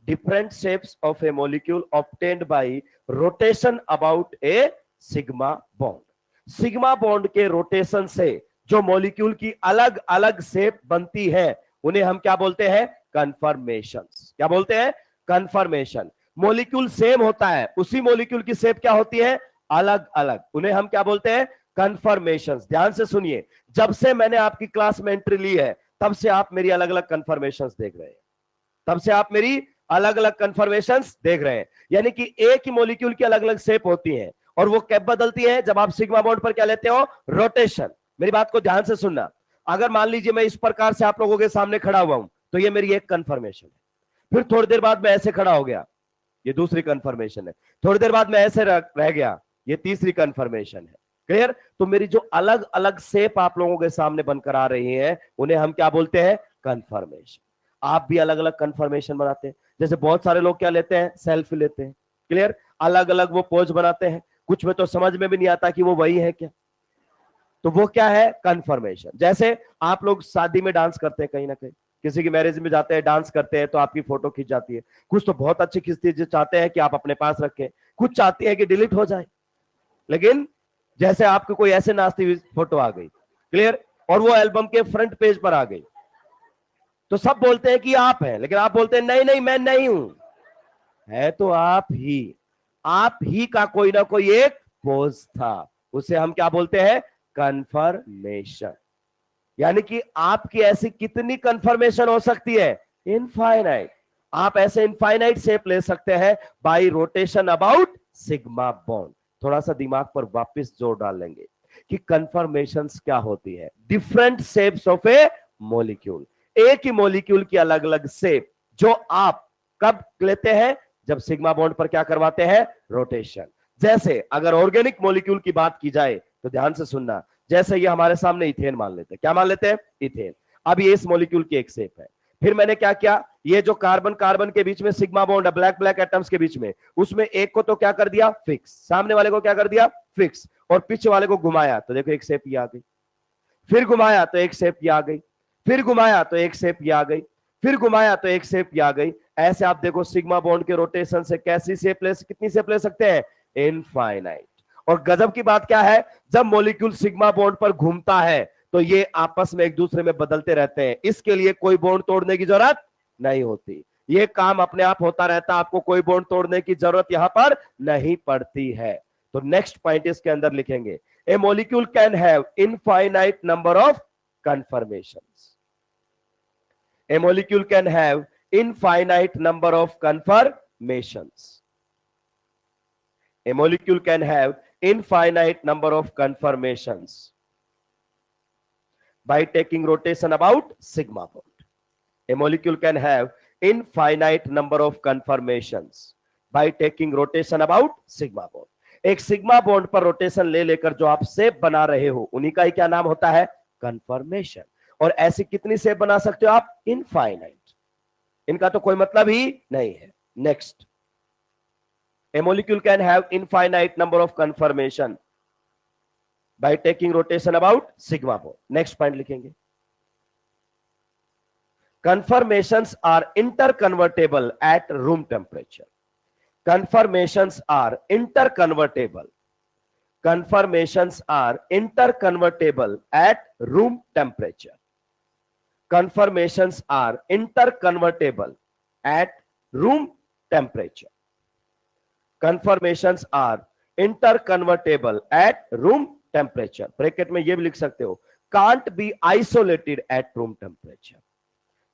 different shapes of a molecule obtained by rotation about a sigma bond. Sigma bond के rotation से जो molecule की अलग अलग shape बनती है उन्हें हम क्या बोलते हैं? कन्फर्मेशंस। क्या बोलते हैं? कन्फर्मेशन। मॉलिक्यूल सेम होता है, उसी मॉलिक्यूल की शेप क्या होती है? अलग अलग, उन्हें हम क्या बोलते हैं? कन्फर्मेशंस। ध्यान से सुनिए, जब से मैंने आपकी क्लास में एंट्री ली है तब से आप मेरी अलग अलग कन्फर्मेशंस देख रहे हैं, तब से आप मेरी अलग अलग कन्फर्मेशंस देख रहे हैं। यानी कि एक ही मॉलिक्यूल की अलग अलग शेप होती है और वो कब बदलती है? जब आप सिग्मा बॉन्ड पर क्या लेते हो? रोटेशन। मेरी बात को ध्यान से सुनना। अगर मान लीजिए मैं इस प्रकार से आप लोगों के सामने खड़ा हुआ हूं तो ये मेरी एक कन्फर्मेशन है, फिर थोड़ी देर बाद मैं ऐसे खड़ा हो गया, ये दूसरी कन्फर्मेशन है, थोड़ी देर बाद मैं ऐसे रह गया, ये तीसरी कन्फर्मेशन है। क्लियर? तो मेरी जो अलग अलग शेप आप लोगों के सामने बनकर आ रही है उन्हें हम क्या बोलते हैं? कन्फर्मेशन। आप भी अलग अलग कन्फर्मेशन बनाते हैं। जैसे बहुत सारे लोग क्या लेते हैं? सेल्फी लेते हैं। क्लियर? अलग अलग वो पोज बनाते हैं, कुछ में तो समझ में भी नहीं आता कि वो वही है क्या, तो वो क्या है? कन्फर्मेशन। जैसे आप लोग शादी में डांस करते हैं, कहीं ना कहीं किसी की मैरिज में जाते हैं, डांस करते हैं तो आपकी फोटो खींच जाती है। कुछ तो बहुत अच्छी खींचती है, जो चाहते हैं कि आप अपने पास रखें, कुछ चाहती है कि डिलीट हो जाए। लेकिन जैसे आपको कोई ऐसे नाचती हुई फोटो आ गई, क्लियर, और वो एल्बम के फ्रंट पेज पर आ गई, तो सब बोलते हैं कि आप हैं, लेकिन आप बोलते हैं नहीं नहीं मैं नहीं हूं। है तो आप ही का कोई ना कोई एक पोज था, उसे हम क्या बोलते हैं? कन्फर्मेशन। यानी कि आपकी ऐसी कितनी कन्फर्मेशन हो सकती है? इनफाइनाइट। आप ऐसे इनफाइनाइट शेप ले सकते हैं bye rotation about sigma bond. थोड़ा सा दिमाग पर वापस जोर डाल लेंगे कि कन्फर्मेशंस क्या होती है? Different shapes of A molecule. एक ही मॉलिक्यूल की अलग अलग शेप जो आप कब लेते हैं? जब सिग्मा बॉन्ड पर क्या करवाते हैं? रोटेशन। जैसे अगर ऑर्गेनिक मॉलिक्यूल की बात की जाए तो ध्यान से सुनना, जैसे ये हमारे सामने इथेन मान लेते हैं। क्या मान लेते हैं? इथेन। अब ये इस मॉलिक्यूल की एक शेप है। फिर मैंने क्या किया? ये जो कार्बन कार्बन के बीच में सिग्मा बॉन्ड है, ब्लैक ब्लैक एटम्स के बीच में, उसमें एक को तो क्या कर दिया? फिक्स। सामने वाले को क्या कर दिया? फिक्स। और पीछे वाले को घुमाया तो देखो एक शेप ये आ गई, फिर घुमाया तो एक शेप ये आ गई, फिर घुमाया तो एक शेप ये आ गई, फिर घुमाया तो एक शेप ये आ गई। ऐसे आप देखो सिग्मा बॉन्ड के रोटेशन से कैसी शेप ले, कितनी शेप ले सकते हैं? इनफाइनाइट। और गजब की बात क्या है? जब मॉलिक्यूल सिग्मा बॉन्ड पर घूमता है तो ये आपस में एक दूसरे में बदलते रहते हैं, इसके लिए कोई बॉन्ड तोड़ने की जरूरत नहीं होती, ये काम अपने आप होता रहता है, आपको कोई बॉन्ड तोड़ने की जरूरत यहां पर नहीं पड़ती है। तो नेक्स्ट पॉइंट इसके अंदर लिखेंगे, a molecule can have infinite number of conformations. A molecule can have infinite number of conformations. A molecule can have infinite number of conformations by taking rotation about sigma bond. A molecule can have infinite number of conformations by taking rotation about sigma bond. एक sigma bond पर rotation ले लेकर जो आप shape बना रहे हो उन्हीं का ही क्या नाम होता है? कन्फर्मेशन। और ऐसी कितनी शेप बना सकते हो आप? इनफाइनाइट। इनका तो कोई मतलब ही नहीं है। Next, A molecule can have infinite number of conformation bye taking rotation about sigma bond. Next point लिखेंगे, conformations are interconvertible at room temperature. Conformations are interconvertible. Conformations are interconvertible at room temperature. Conformations are interconvertible at room temperature. Conformations are interconvertible at room temperature. Bracket में ये भी लिख सकते हो, can't be isolated at room temperature.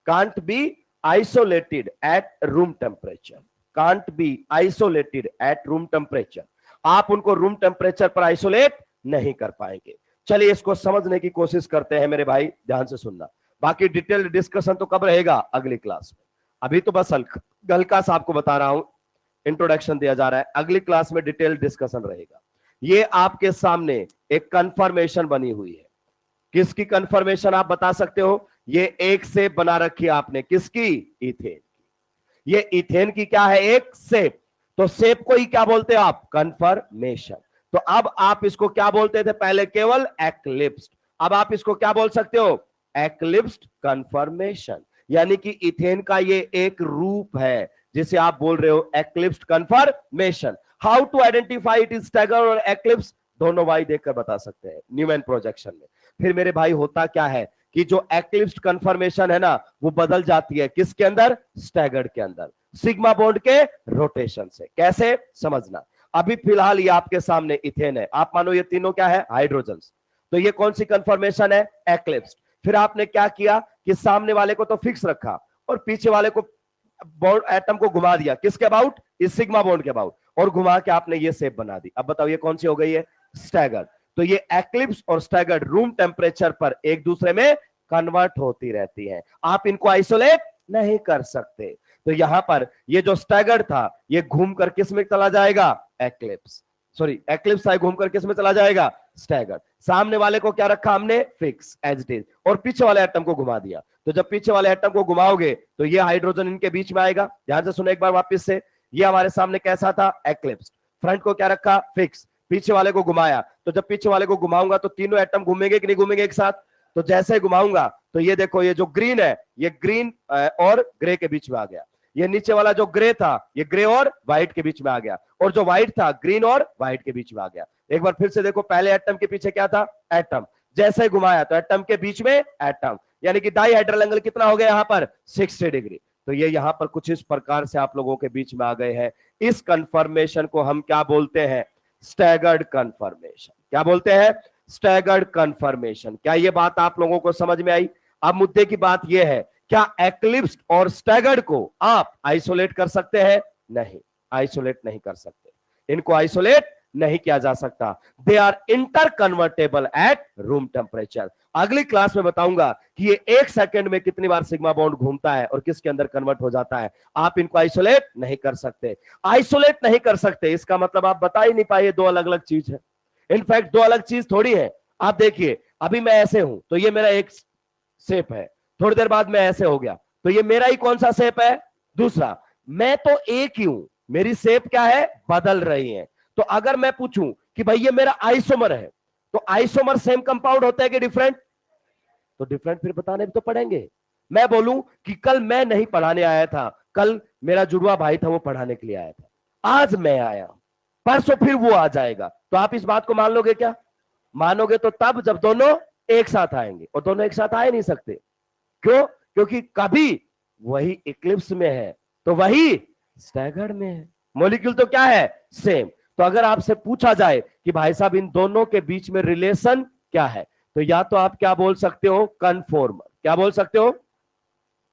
Can't be isolated at room temperature. Can't be isolated at room temperature. आप उनको room temperature पर isolate नहीं कर पाएंगे। चलिए इसको समझने की कोशिश करते हैं मेरे भाई, ध्यान से सुनना। बाकी डिटेल्ड डिस्कशन तो कब रहेगा? अगली क्लास में। अभी तो बस हल्का सा आपको बता रहा हूं, इंट्रोडक्शन दिया जा रहा है। अगली क्लास में डिटेल्ड डिस्कशन रहेगा। ये आपके सामने एक कंफर्मेशन बनी हुई है। किसकी कंफर्मेशन आप बता सकते हो? ये एक शेप बना रखी है आपने, किसकी? इथेन की। ये इथेन की क्या है? एक शेप। तो शेप को ही क्या बोलते हो आप? कंफर्मेशन। तो अब आप इसको क्या बोलते थे पहले? केवल एक्लिप्स्ड। अब आप इसको क्या बोल सकते हो? Eclipsed confirmation. यानी कि इथेन का ये एक रूप है जिसे आप बोल रहे हो eclipsed conformation. How to identify it is stagger और एक्लिप्स, दोनों भाई देखकर बता सकते हैं न्यूमैन प्रोजेक्शन में। फिर मेरे भाई होता क्या है कि जो एक्लिप्स कन्फर्मेशन है ना वो बदल जाती है किसके अंदर, स्टैगर्ड के अंदर, सिग्मा बॉन्ड के रोटेशन से। कैसे समझना, अभी फिलहाल ये आपके सामने इथेन है, आप मानो ये तीनों क्या है, हाइड्रोजन, तो ये कौन सी कन्फर्मेशन है, एक्लिप्स। फिर आपने क्या किया कि सामने वाले को तो फिक्स रखा और पीछे वाले को बॉन्ड एटम को घुमा दिया, किसके अबाउट, इस सिग्मा बॉन्ड के अबाउट, और घुमा के आपने ये शेप बना दी। अब बताओ ये कौन सी हो गई है, स्टैगर्ड। तो ये एक्लिप्स और स्टैगर्ड रूम टेम्परेचर पर एक दूसरे में कन्वर्ट होती रहती है, आप इनको आइसोलेट नहीं कर सकते। तो यहां पर ये जो स्टैगर्ड था ये घूमकर किस में चला जाएगा, एक्लिप्स, सॉरी एक्लिप्स है घूमकर किस में चला जाएगा, स्टैगर्ड। सामने वाले को क्या रखा हमने, फिक्स एज इट इज, और पीछे वाले एटम को घुमा दिया। तो जब पीछे वाले एटम को घुमाओगे तो ये हाइड्रोजन इनके बीच में आएगा। ध्यान से सुनो एक बार वापस से, ये हमारे सामने कैसा था, एक्लिप्स, फ्रंट को क्या रखा, फिक्स, पीछे वाले को घुमाया। तो जब पीछे वाले को घुमाऊंगा तो तीनों एटम घूमेंगे कि नहीं घूमेंगे एक साथ, तो जैसे ही घुमाऊंगा तो ये देखो ये जो ग्रीन है ये ग्रीन और ग्रे के बीच में आ गया, ये नीचे वाला जो ग्रे था ये ग्रे और व्हाइट के बीच में आ गया, और जो व्हाइट था ग्रीन और व्हाइट के बीच में आ गया। एक बार फिर से देखो, पहले एटम के पीछे क्या था, एटम, जैसे ही घुमाया तो एटम के बीच में एटम, यानी कि डाइहेड्रल एंगल कितना हो गया यहां पर, 60 डिग्री। तो ये यहां पर कुछ इस प्रकार से आप लोगों के बीच में आ गए हैं। इस कंफर्मेशन को हम क्या बोलते हैं, स्टैगर्ड कंफर्मेशन। क्या बोलते हैं, स्टैगर्ड कंफर्मेशन। क्या ये बात आप लोगों को समझ में आई। अब मुद्दे की बात यह है, क्या एक्लिप्स और स्टैगर्ड को आप आइसोलेट कर सकते हैं, नहीं, आइसोलेट नहीं कर सकते, इनको आइसोलेट नहीं किया जा सकता। They are interconvertible at room temperature. अगली क्लास में बताऊंगा कि ये 1 सेकंड में कितनी बार सिग्मा बॉन्ड घूमता है और किसके अंदर कन्वर्ट हो जाता है। आप इनको आइसोलेट नहीं कर सकते, आइसोलेट नहीं कर सकते इसका मतलब आप बता ही नहीं पाए दो अलग अलग चीज है। इनफैक्ट दो अलग चीज थोड़ी है। आप देखिए, अभी मैं ऐसे हूं तो ये मेरा एक शेप है, थोड़ी देर बाद मैं ऐसे हो गया तो ये मेरा ही कौन सा शेप है, दूसरा। मैं तो एक ही हूं, मेरी शेप क्या है, बदल रही है। तो अगर मैं पूछूं कि भाई ये मेरा आइसोमर है, तो आइसोमर सेम कंपाउंड होता है कि डिफरेंट, तो डिफरेंट फिर बताने भी तो पड़ेंगे। मैं बोलूं कि कल मैं नहीं पढ़ाने आया था, कल मेरा जुड़वा भाई था वो पढ़ाने के लिए आया था, आज मैं आया, परसों फिर वो आ जाएगा, तो आप इस बात को मान लोगे क्या, मानोगे तो तब जब दोनों एक साथ आएंगे, और दोनों एक साथ आ ही नहीं सकते। क्यों, क्योंकि कभी वही इक्लिप्स में है तो वही स्टैगर्ड में है, मॉलिक्यूल तो क्या है, सेम। तो अगर आपसे पूछा जाए कि भाई साहब इन दोनों के बीच में रिलेशन क्या है, तो या तो आप क्या बोल सकते हो, कन्फॉर्मर। क्या बोल सकते हो,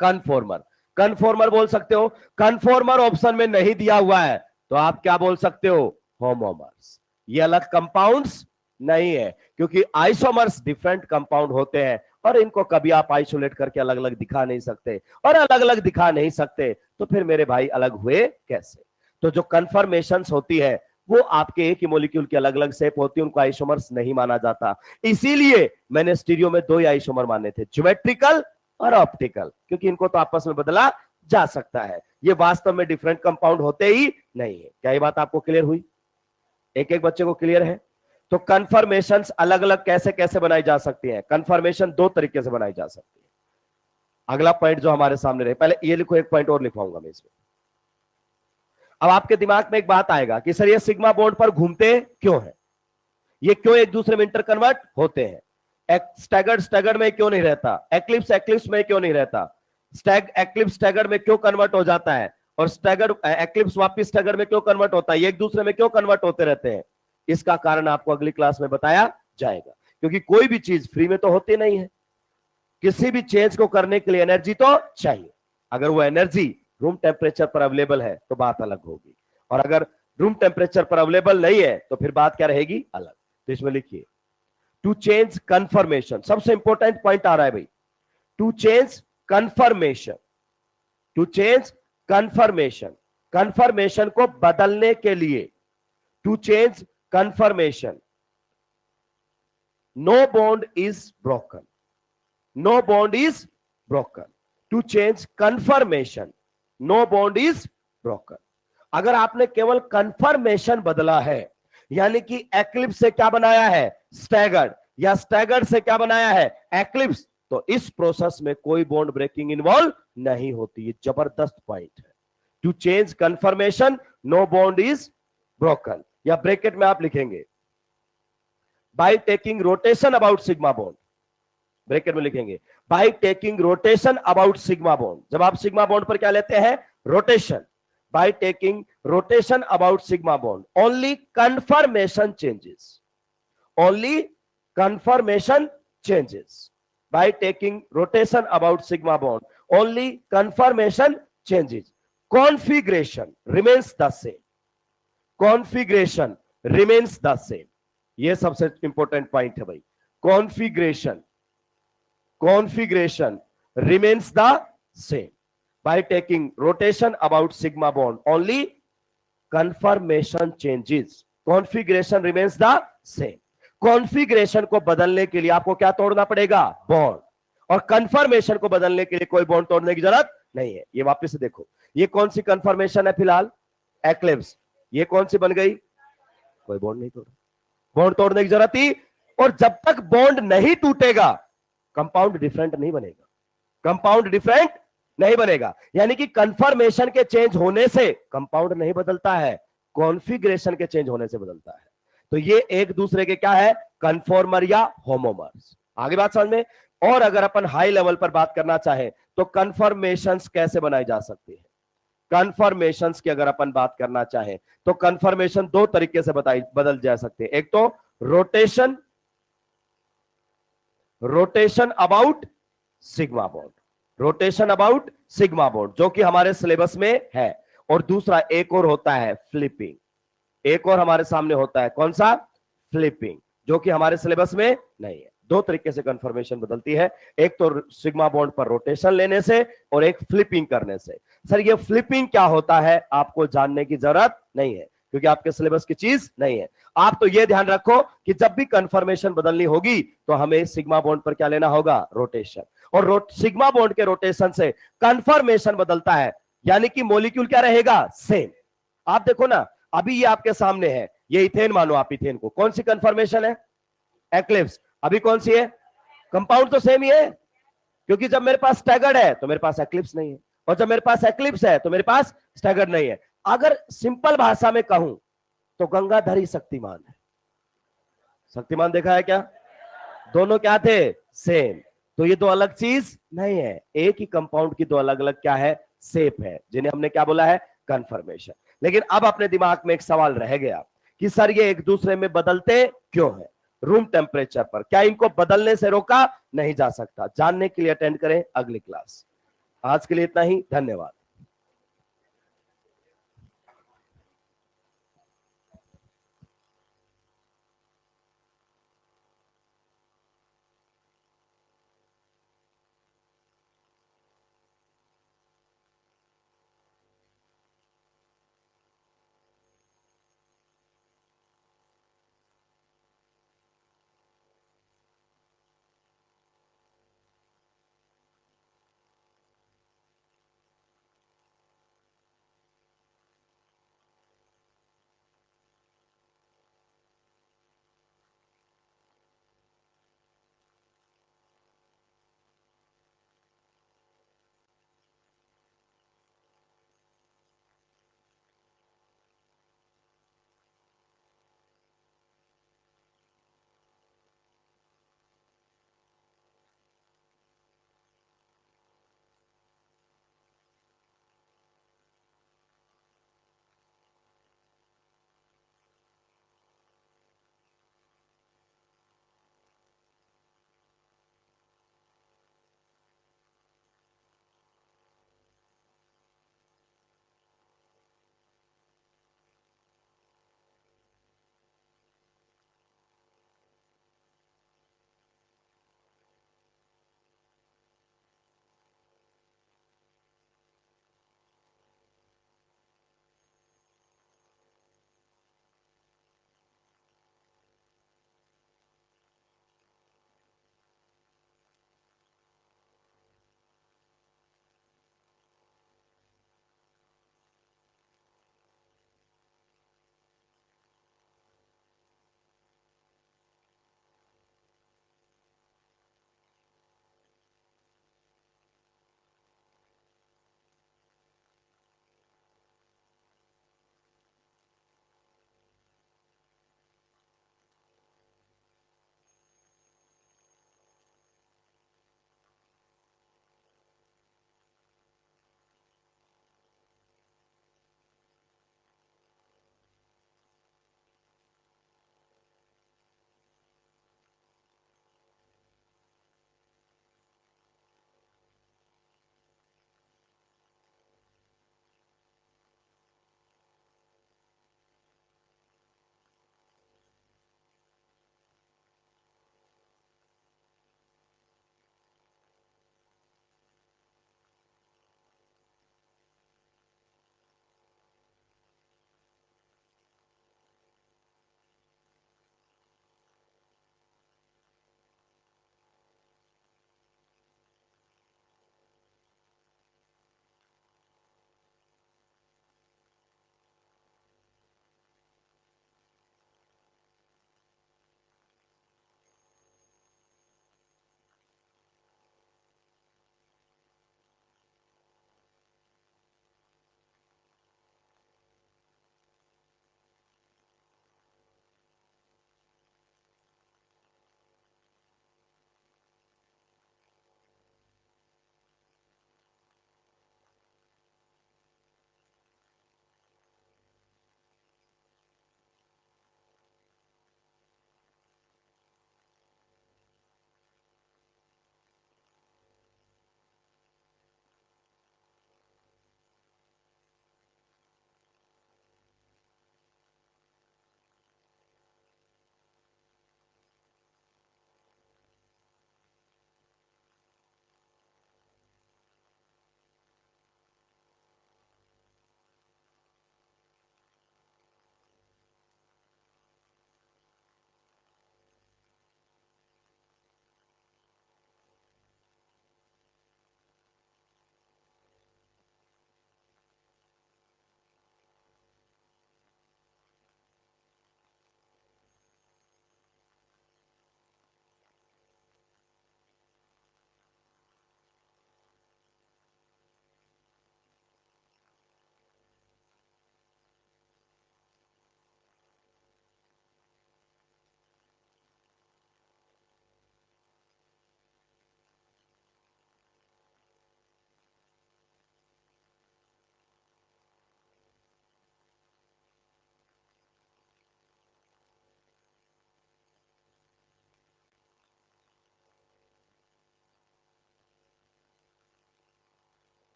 कन्फॉर्मर, कन्फॉर्मर बोल सकते हो। कन्फॉर्मर ऑप्शन में नहीं दिया हुआ है तो आप क्या बोल सकते हो, होमोमर्स। ये अलग कंपाउंड्स नहीं है, क्योंकि आइसोमर्स डिफरेंट कंपाउंड होते हैं और इनको कभी आप आइसोलेट करके अलग अलग दिखा नहीं सकते, और अलग अलग दिखा नहीं सकते तो फिर मेरे भाई अलग हुए कैसे। तो जो कन्फर्मेशंस होती है वो आपके एक ही मॉलिक्यूल की अलग अलग शेप होती है, उनको आइसोमर्स नहीं माना जाता। इसीलिए मैंने स्टीरियो में 2 ही आइसोमर माने थे, ज्योमेट्रिकल और ऑप्टिकल, क्योंकि इनको तो आपस में बदला जा सकता है, ये वास्तव में डिफरेंट कंपाउंड होते ही नहीं है। क्या ये बात आपको क्लियर हुई, एक एक बच्चे को क्लियर है। तो कन्फर्मेशंस अलग अलग कैसे कैसे बनाई जा सकती है, कन्फर्मेशन 2 तरीके से बनाई जा सकती है। अगला पॉइंट जो हमारे सामने रहे, पहले ये लिखो, एक पॉइंट और लिखवाऊंगा मैं इसमें। अब आपके दिमाग में एक बात आएगा कि सर ये सिग्मा बॉन्ड पर घूमते क्यों है, ये क्यों एक दूसरे में इंटर कन्वर्ट होते हैं, स्टैगर्ड स्टैगर्ड में क्यों नहीं रहता, एक्लिप्स एक्लिप्स में क्यों नहीं रहता, एक्लिप्स स्टैगर्ड में क्यों कन्वर्ट हो जाता है, और स्टैगर्ड एक्लिप्स वापिस स्टैगर्ड में क्यों कन्वर्ट होता है, ये एक दूसरे में क्यों कन्वर्ट होते रहते हैं। इसका कारण आपको अगली क्लास में बताया जाएगा, क्योंकि कोई भी चीज फ्री में तो होती नहीं है, किसी भी चेंज को करने के लिए एनर्जी तो चाहिए। अगर वो एनर्जी रूम टेम्परेचर पर अवेलेबल है तो बात अलग होगी, और अगर रूम टेम्परेचर पर अवेलेबल नहीं है तो फिर बात क्या रहेगी, अलग। तो इसमें लिखिए, टू चेंज कंफर्मेशन, सबसे इंपॉर्टेंट पॉइंट आ रहा है भाई, to change conformation, to change conformation, conformation को बदलने के लिए, to change conformation, no bond is broken, no bond is broken, to change conformation no bond is broken. अगर आपने केवल कंफर्मेशन बदला है, यानी कि एक्लिप्स से क्या बनाया है, स्टैगर्ड, या स्टैगर्ड से क्या बनाया है, एक्लिप्स, तो इस प्रोसेस में कोई बॉन्ड ब्रेकिंग इन्वॉल्व नहीं होती। ये जबरदस्त पॉइंट है। To change conformation no bond is broken, या ब्रैकेट में आप लिखेंगे by taking rotation about sigma bond, bracket में लिखेंगे by taking rotation about sigma bond. जब आप सिग्मा बॉन्ड पर क्या लेते हैं, rotation, by taking rotation about sigma bond only conformation changes, only conformation changes. By taking rotation about sigma bond, only conformation changes. Configuration remains the same. Configuration remains the same. ये सबसे important point है भाई। Configuration remains the same. By taking rotation about sigma bond, only conformation changes. Configuration remains the same. Configuration को बदलने के लिए आपको क्या तोड़ना पड़ेगा, बॉन्ड, और कंफर्मेशन को बदलने के लिए कोई बॉन्ड तोड़ने की जरूरत नहीं है। ये वापस से देखो, ये कौन सी कंफर्मेशन है फिलहाल, एक्लिप्स, ये कौन सी बन गई, कोई बॉन्ड नहीं तोड़ा, बॉन्ड तोड़ने की जरूरत थी। और जब तक बॉन्ड नहीं टूटेगा कंपाउंड डिफरेंट नहीं बनेगा, कंपाउंड डिफरेंट नहीं बनेगा। यानी कि कंफर्मेशन के चेंज होने से कंपाउंड नहीं बदलता है, कॉन्फ़िगरेशन के चेंज होने से बदलता है। तो ये एक दूसरे के क्या है, कन्फॉर्मर या होमोमर्स। आगे बात समझ में। और अगर अपन हाई लेवल पर बात करना चाहें तो कन्फर्मेशंस कैसे बनाई जा सकती है, कन्फर्मेशंस की अगर अपन बात करना चाहें तो कन्फर्मेशन दो तरीके से बदल जा सकते हैं। एक तो rotation about sigma bond, rotation about sigma bond जो कि हमारे सिलेबस में है, और दूसरा एक और होता है फ्लिपिंग, एक और हमारे सामने होता है कौन सा, फ्लिपिंग, जो कि हमारे सिलेबस में नहीं है। दो तरीके से कंफर्मेशन बदलती है, एक तो सिग्मा बॉन्ड पर रोटेशन लेने से और एक फ्लिपिंग करने से। सर ये फ्लिपिंग क्या होता है आपको जानने की जरूरत नहीं है क्योंकि आपके सिलेबस की चीज नहीं है। आप तो ये ध्यान रखो कि जब भी कंफर्मेशन बदलनी होगी तो हमें सिग्मा बॉन्ड पर क्या लेना होगा, रोटेशन, और सिग्मा बॉन्ड के रोटेशन से कंफर्मेशन बदलता है, यानी कि मॉलिक्यूल क्या रहेगा, सेम। आप देखो ना, अभी ये आपके सामने है, ये इथेन मानो आप, इथेन को कौन सी कंफर्मेशन है, एक्लिप्स। अभी कौन सी है, कंपाउंड तो सेम ही है, क्योंकि जब मेरे पास स्टैगर्ड है तो मेरे पास एक्लिप्स नहीं है, और जब मेरे पास एक्लिप्स है तो मेरे पास स्टैगर्ड नहीं है। अगर सिंपल भाषा में कहूं तो गंगाधर ही शक्तिमान है। शक्तिमान देखा है क्या, दोनों क्या थे, सेम। तो ये दो अलग चीज नहीं है, एक ही कंपाउंड की दो अलग अलग क्या है, शेप है, जिन्हें हमने क्या बोला है, कंफर्मेशन। लेकिन अब अपने दिमाग में एक सवाल रह गया कि सर ये एक दूसरे में बदलते क्यों है रूम टेम्परेचर पर, क्या इनको बदलने से रोका नहीं जा सकता? जानने के लिए अटेंड करें अगली क्लास। आज के लिए इतना ही, धन्यवाद।